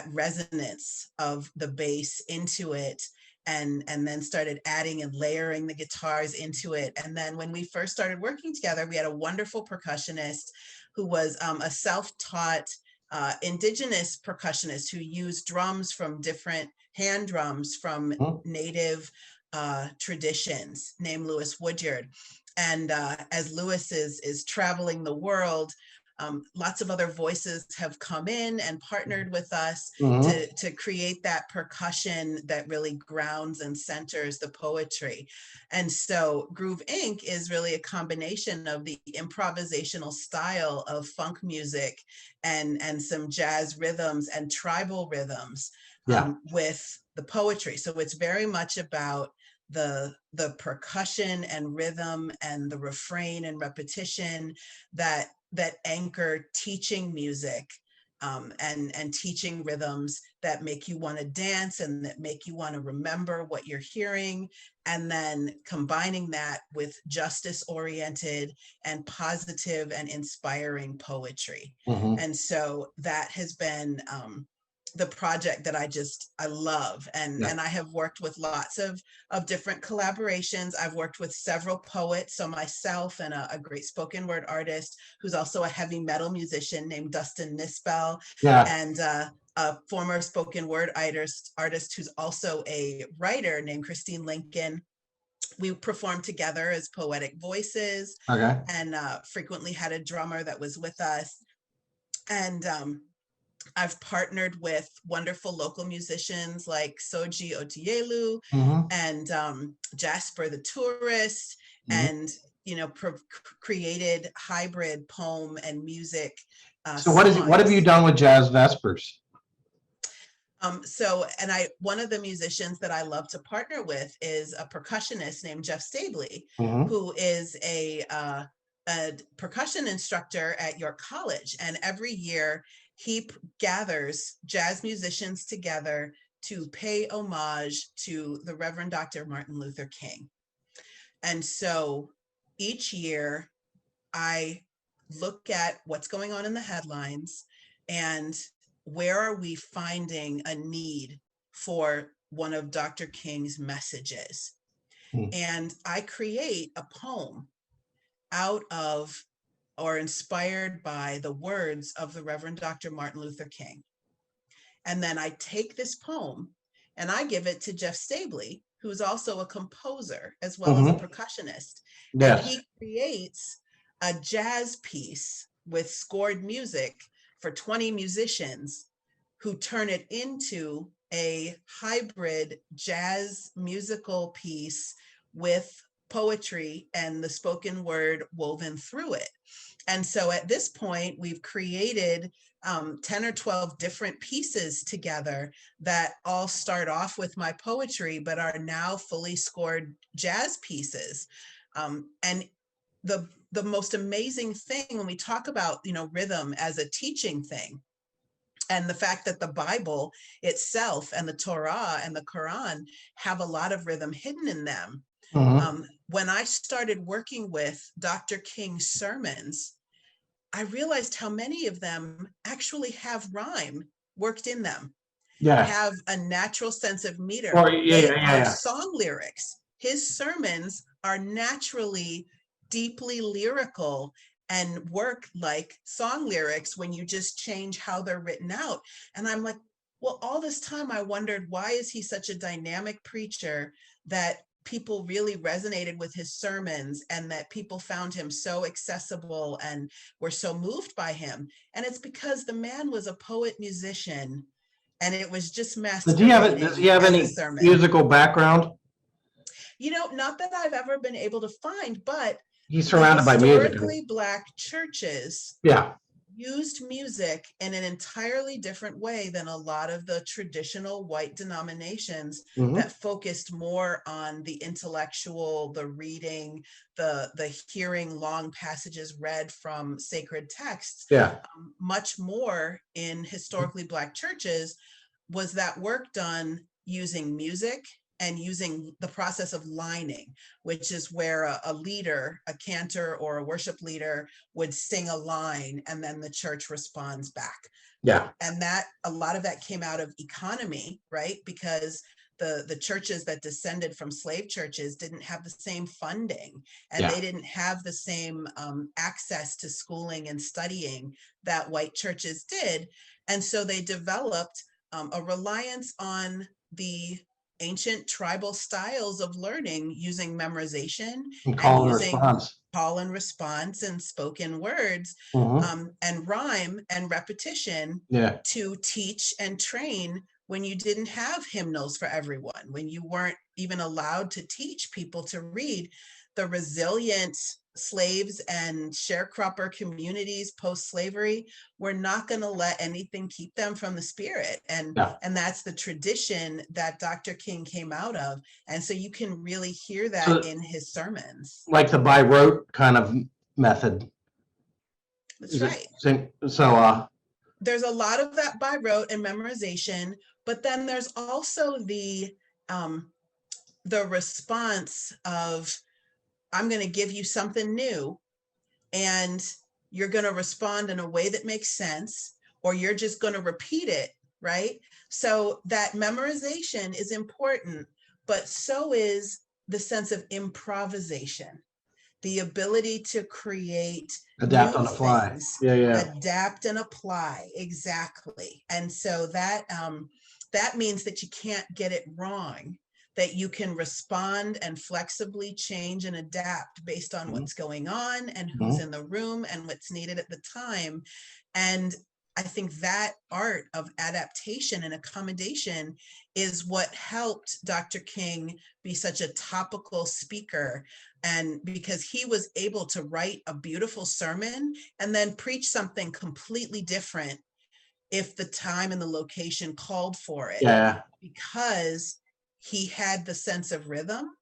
resonance of the bass into it, and then started adding and layering the guitars into it. And then when we first started working together, we had a wonderful percussionist who was a self-taught indigenous percussionist who used drums from different hand drums from native traditions, named Lewis Woodyard. And as Lewis is traveling the world, lots of other voices have come in and partnered with us to create that percussion that really grounds and centers the poetry. And so Groove Inc. is really a combination of the improvisational style of funk music and some jazz rhythms and tribal rhythms, Yeah. with the poetry. So it's very much about the percussion and rhythm and the refrain and repetition that anchor teaching music, and teaching rhythms that make you want to dance and that make you want to remember what you're hearing, and then combining that with justice oriented and positive and inspiring poetry. And so that has been the project that I love. And Yeah. I have worked with lots of different collaborations. I've worked with several poets, so myself and a great spoken word artist who's also a heavy metal musician named Dustin Nispel, Yeah. and a former spoken word artist who's also a writer named Christine Lincoln. We performed together as poetic voices, Okay. and frequently had a drummer that was with us. And I've partnered with wonderful local musicians like Soji Otielu and Jasper the Tourist, and created hybrid poem and music So what have you songs. done with Jazz Vespers? So, and one of the musicians that I love to partner with is a percussionist named Jeff Stabley, who is a percussion instructor at York College. And every year he gathers jazz musicians together to pay homage to the Reverend Dr. Martin Luther King. And so each year I look at what's going on in the headlines and where are we finding a need for one of Dr. King's messages. And I create a poem out of or inspired by the words of the Reverend Dr. Martin Luther King. And then I take this poem and I give it to Jeff Stabley, who's also a composer as well as a percussionist. And Yes. he creates a jazz piece with scored music for 20 musicians who turn it into a hybrid jazz musical piece with poetry and the spoken word woven through it. And so at this point, we've created 10 or 12 different pieces together that all start off with my poetry, but are now fully scored jazz pieces. And the most amazing thing when we talk about, rhythm as a teaching thing, and the fact that the Bible itself and the Torah and the Quran have a lot of rhythm hidden in them. When I started working with Dr. King's sermons, I realized how many of them actually have rhyme worked in them. Yeah. have a natural sense of meter. Or yeah, They yeah, yeah, are yeah. song lyrics. His sermons are naturally deeply lyrical and work like song lyrics when you just change how they're written out. And I'm like, well, all this time I wondered, why is he such a dynamic preacher that people really resonated with his sermons and that people found him so accessible and were so moved by him? And it's because the man was a poet musician, and it was just Does he have it? Does he masquerading have as a any sermon. musical background? You know, not that I've ever been able to find, but He's the surrounded by music. historically Black churches Yeah. used music in an entirely different way than a lot of the traditional white denominations Hmm. that focused more on the intellectual, the reading, the hearing long passages read from sacred texts. Yeah. Much more in historically Black churches was that work done using music and using the process of lining, which is where a leader, a cantor or a worship leader would sing a line and then the church responds back. Yeah. And that a lot of that came out of economy, right? Because the churches that descended from slave churches didn't have the same funding, and Yeah. they didn't have the same access to schooling and studying that white churches did. And so they developed a reliance on the ancient tribal styles of learning using memorization And and call and using response. call and response and spoken words, Hmm. and rhyme and repetition Yeah. to teach and train when you didn't have hymnals for everyone, when you weren't even allowed to teach people to read. The resilient slaves and sharecropper communities post-slavery were not going to let anything keep them from the spirit. Yeah. And that's the tradition that Dr. King came out of. And so you can really hear that So, in his sermons. like the by rote kind of method. That's Is right. it? So, There's a lot of that by rote and memorization, but then there's also the response of, I'm going to give you something new, and you're going to respond in a way that makes sense, or you're just going to repeat it, right? So that memorization is important, but so is the sense of improvisation, the ability to create adapt on new the fly. things, Yeah. Yeah. adapt and apply. Exactly. And so that means that you can't get it wrong, that you can respond and flexibly change and adapt based on what's going on and who's in the room and what's needed at the time. And I think that art of adaptation and accommodation is what helped Dr. King be such a topical speaker. And because he was able to write a beautiful sermon and then preach something completely different if the time and the location called for it, Yeah. because he had the sense of rhythm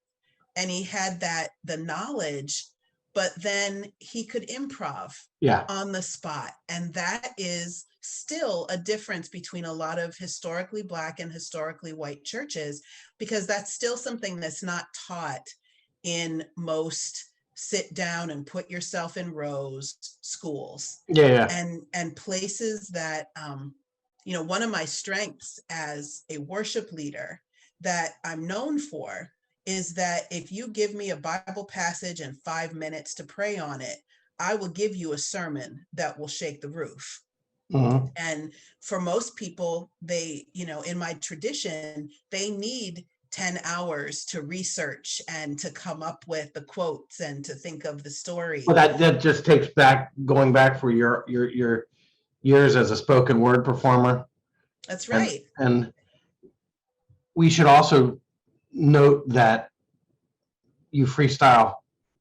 and he had the knowledge, but then he could improv Yeah. on the spot. And that is still a difference between a lot of historically Black and historically white churches, because that's still something that's not taught in most sit down and put yourself in rows schools. Yeah. And places that one of my strengths as a worship leader that I'm known for is that if you give me a Bible passage and 5 minutes to pray on it, I will give you a sermon that will shake the roof. Mm-hmm. And for most people, they, in my tradition, they need 10 hours to research and to come up with the quotes and to think of the story. Well, that just takes going back for your years as a spoken word performer. That's right. And we should also note that you freestyle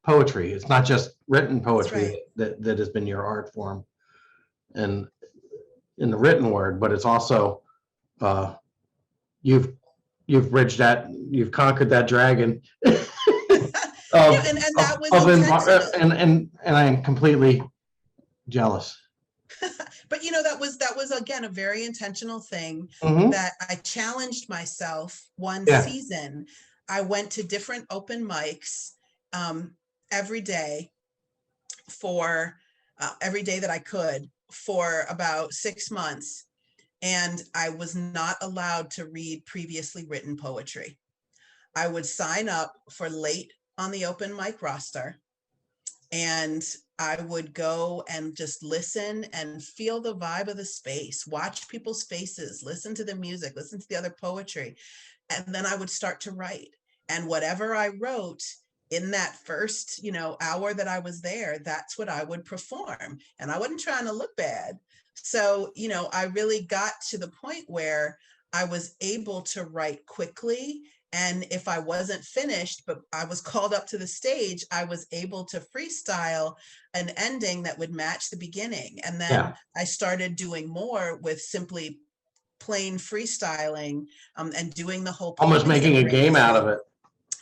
poetry. It's not just written poetry that has been your art form and in the written word, but it's also you've bridged that, you've conquered that dragon and that was intentional. And I am completely jealous. But that was again a very intentional thing. Mm-hmm. That I challenged myself one Yeah. season. I went to different open mics every day for every day that I could for about 6 months. and I was not allowed to read previously written poetry. I would sign up for late on the open mic roster, and I would go and just listen and feel the vibe of the space, watch people's faces, listen to the music, listen to the other poetry. And then I would start to write. And whatever I wrote in that first, hour that I was there, that's what I would perform. And I wasn't trying to look bad. So, I really got to the point where I was able to write quickly. And if I wasn't finished, but I was called up to the stage, I was able to freestyle an ending that would match the beginning. And then Yeah. I started doing more with simply plain freestyling, and doing the whole Almost poetry making a game thing. out of it.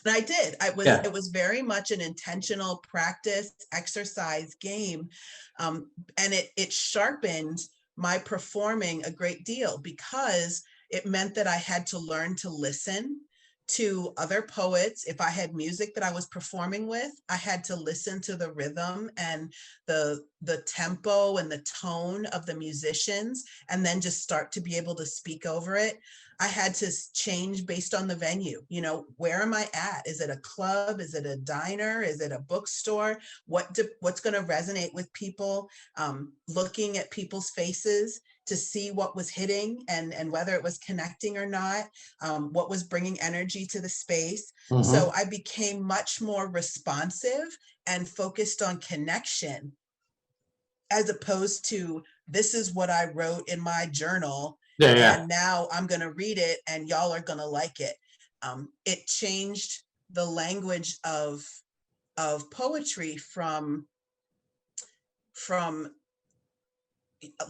And I did. Yeah. It was very much an intentional practice, exercise, game, and it sharpened my performing a great deal, because it meant that I had to learn to listen to other poets. If I had music that I was performing with, I had to listen to the rhythm and the tempo and the tone of the musicians, and then just start to be able to speak over it. I had to change based on the venue. Where am I at? Is it a club? Is it a diner? Is it a bookstore? What's going to resonate with people? Looking at people's faces to see what was hitting, and whether it was connecting or not, what was bringing energy to the space. Mhm. So I became much more responsive and focused on connection, as opposed to, this is what I wrote in my journal, Yeah. and now I'm going to read it and y'all are going to like it. It changed the language of poetry from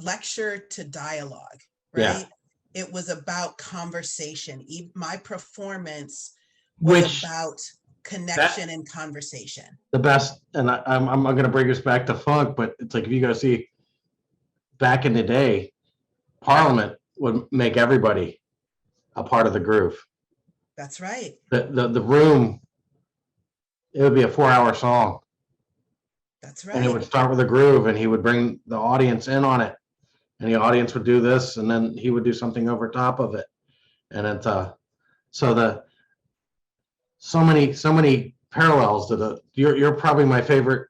lecture to dialogue, Yeah. right? It was about conversation. My performance was Which about connection and conversation. the best, and I'm going to bring us back to funk, but it's like, if you go see back in the day, Parliament would make everybody a part of the groove. That's right. The room, it would be a 4-hour song. That's And it right. would start with a groove, and he would bring the audience in on it. And the audience would do this, and then he would do something over top of it. And it's so many parallels to you're probably my favorite.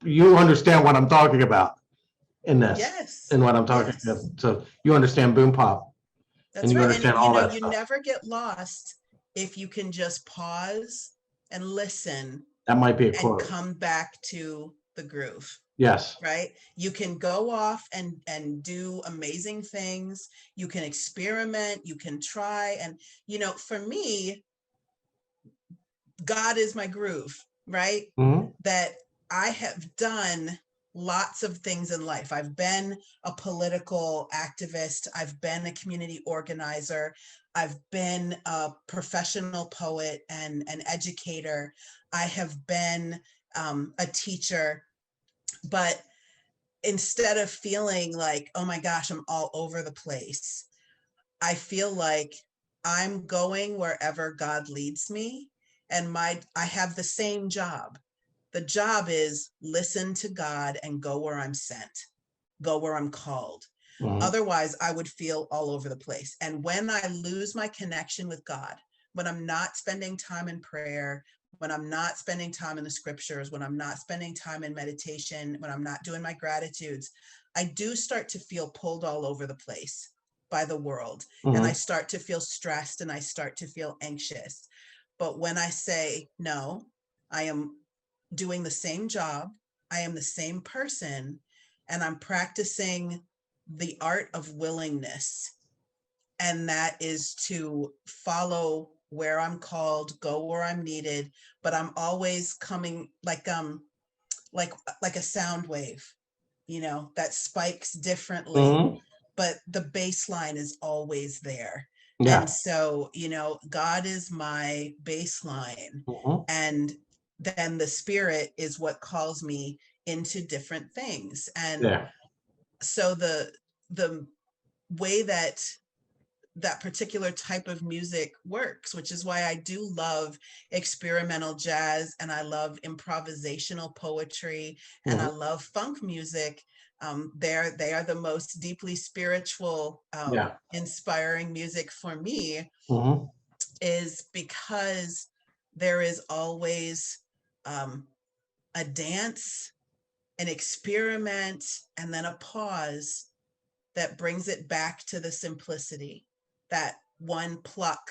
You understand what I'm talking about in this. Yes. In what I'm talking Yes. about. So you understand boom pop. That's and you right. understand And all that you stuff. never get lost if you can just pause and listen That might be a and quote. come back to the groove. Yes. Right? You can go off and do amazing things. You can experiment, you can try. And, for me, God is my groove, right? Mm-hmm. That I have done lots of things in life. I've been a political activist. I've been a community organizer. I've been a professional poet and an educator. I have been a teacher. But instead of feeling like, oh my gosh, I'm all over the place, I feel like I'm going wherever God leads me. And I have the same job. The job is listen to God and go where I'm sent, go where I'm called. Mm-hmm. Otherwise, I would feel all over the place. And when I lose my connection with God, when I'm not spending time in prayer, when I'm not spending time in the scriptures, when I'm not spending time in meditation, when I'm not doing my gratitudes, I do start to feel pulled all over the place by the world. Mm-hmm. And I start to feel stressed and I start to feel anxious. But when I say, no, I am doing the same job, I am the same person, and I'm practicing the art of willingness. And that is to follow where I'm called, go where I'm needed, but I'm always coming like a sound wave, that spikes differently, Mm-hmm. but the baseline is always there. Yeah. And so, God is my baseline. Mm-hmm. And then the spirit is what calls me into different things. And Yeah. so the way that that particular type of music works, which is why I do love experimental jazz, and I love improvisational poetry, and I Mhm. love funk music. They are the most deeply spiritual, Yeah. inspiring music for me, Mhm. is because there is always um, a dance, an experiment, and then a pause that brings it back to the simplicity, that one pluck,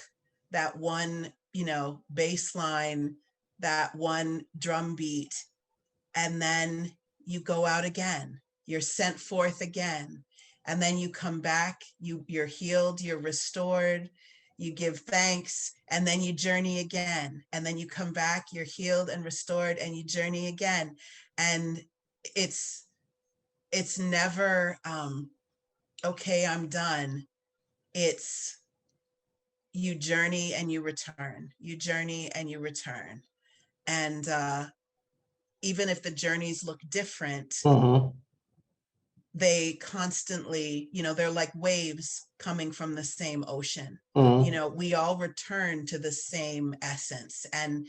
that one, bass line, that one drum beat. And then you go out again, you're sent forth again. And then you come back, you're healed, you're restored, you give thanks, and then you journey again. And then you come back, you're healed and restored, and you journey again. And it's never okay, I'm done. It's you journey and you return, you journey and you return. And even if the journeys look different, Mhm. they constantly, they're like waves coming from the same ocean. Mhm. We all return to the same essence. And,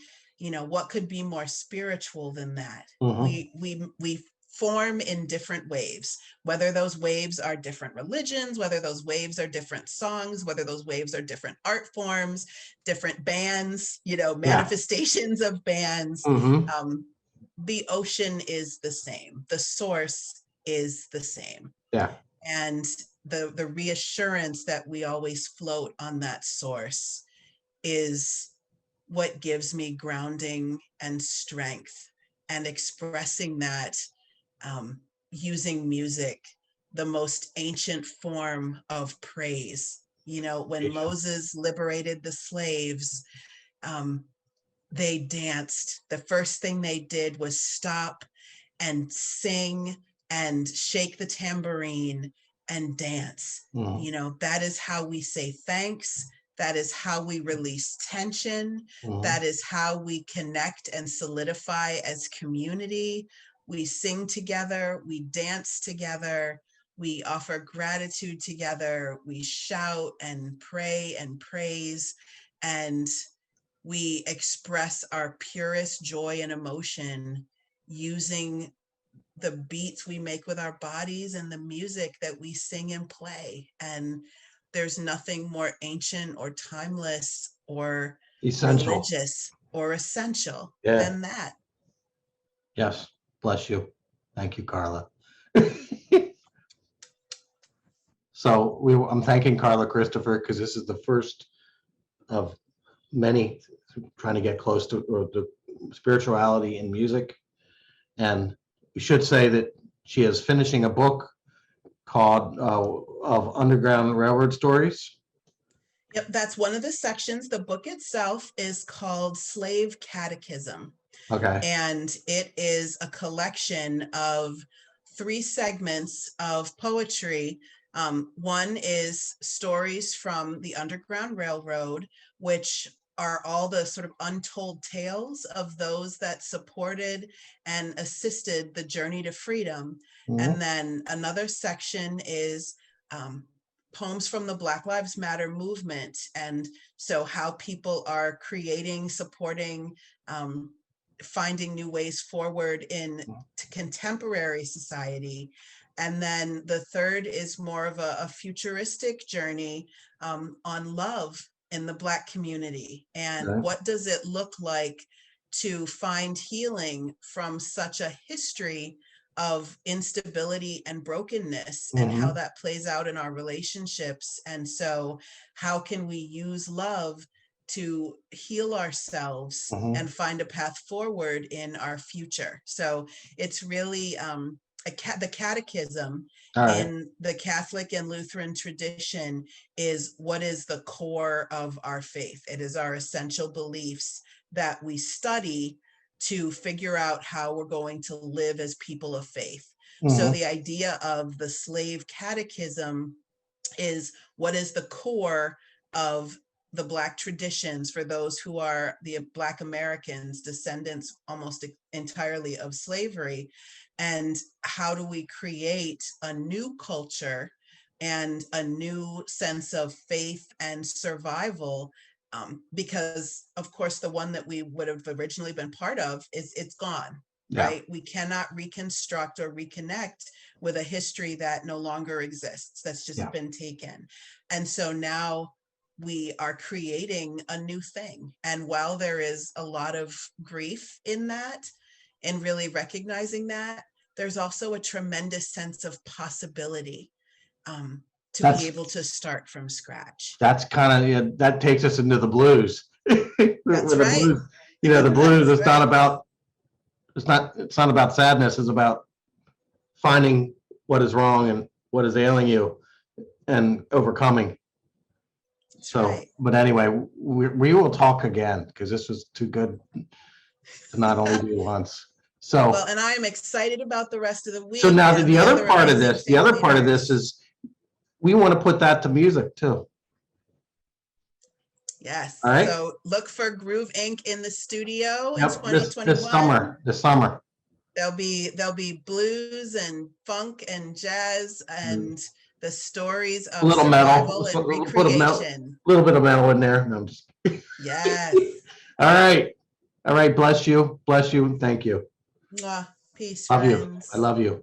what could be more spiritual than that? Mhm. We form in different waves, whether those waves are different religions, whether those waves are different songs, whether those waves are different art forms, different bands, Yeah. manifestations of bands. Mhm. The ocean is the same. The source is the same. Yeah. And the reassurance that we always float on that source is what gives me grounding and strength, and expressing that, using music, the most ancient form of praise. When Yeah. Moses liberated the slaves, um, they danced. The first thing they did was stop and sing and shake the tambourine and dance. Mhm. That is how we say thanks. That is how we release tension. Mhm. That is how we connect and solidify as community. We sing together, we dance together, we offer gratitude together, we shout and pray and praise, and we express our purest joy and emotion using the beats we make with our bodies and the music that we sing and play. And there's nothing more ancient or timeless or Essential. religious or essential Yeah. than that. Yes. Bless you. Thank you, Carla. So I'm thanking Carla Christopher because this is the first of many trying to get close to or the spirituality in music. And we should say that she is finishing a book called of Underground Railroad Stories. Yep, that's one of the sections. The book itself is called Slave Catechism, Okay. and it is a collection of 3 segments of poetry. One is stories from the Underground Railroad, which are all the sort of untold tales of those that supported and assisted the journey to freedom. And Mhm. then another section is um, poems from the Black Lives Matter movement. And so how people are creating, supporting, finding new ways forward in contemporary society. And then the third is more of a futuristic journey on love in the Black community. And Okay. what does it look like to find healing from such a history of instability and brokenness, and how Mhm. that plays out in our relationships? And so, how can we use love to heal ourselves Mhm. and find a path forward in our future? So it's really the catechism All right. in the Catholic and Lutheran tradition is what is the core of our faith. It is our essential beliefs that we study to figure out how we're going to live as people of faith. So Mhm. the idea of the slave catechism is what is the core of the Black traditions for those who are the Black Americans, descendants almost entirely of slavery, and how do we create a new culture and a new sense of faith and survival. Because of course, the one that we would have originally been part of it's gone, Yeah. right? We cannot reconstruct or reconnect with a history that no longer exists, that's just Yeah. been taken. And so now we are creating a new thing. And while there is a lot of grief in that, and really recognizing that, there's also a tremendous sense of possibility, to That's- be able to start from scratch. That's kind of, that takes us into the blues. That's The right. blues, you know, the blues, That's it's not right. about, it's not about sadness. It's about finding what is wrong and what is ailing you and overcoming. That's So, right. but anyway, we will talk again because this was too good to not only do once. So, Well, and I'm excited about the rest of the week. so now and the other part of amazing this, the other part of leaders. this is we want to put that to music too. Yes. All right. So look for Groove Inc. in the studio in Yep. This 2021. summer. There'll be blues and funk and jazz and the stories A of little metal, survival and a recreation. little bit of metal in there. No, I'm just. Yes. All right. All right. Bless you. Bless you. Thank you. Mwah. Peace, Love you. friends. I love you.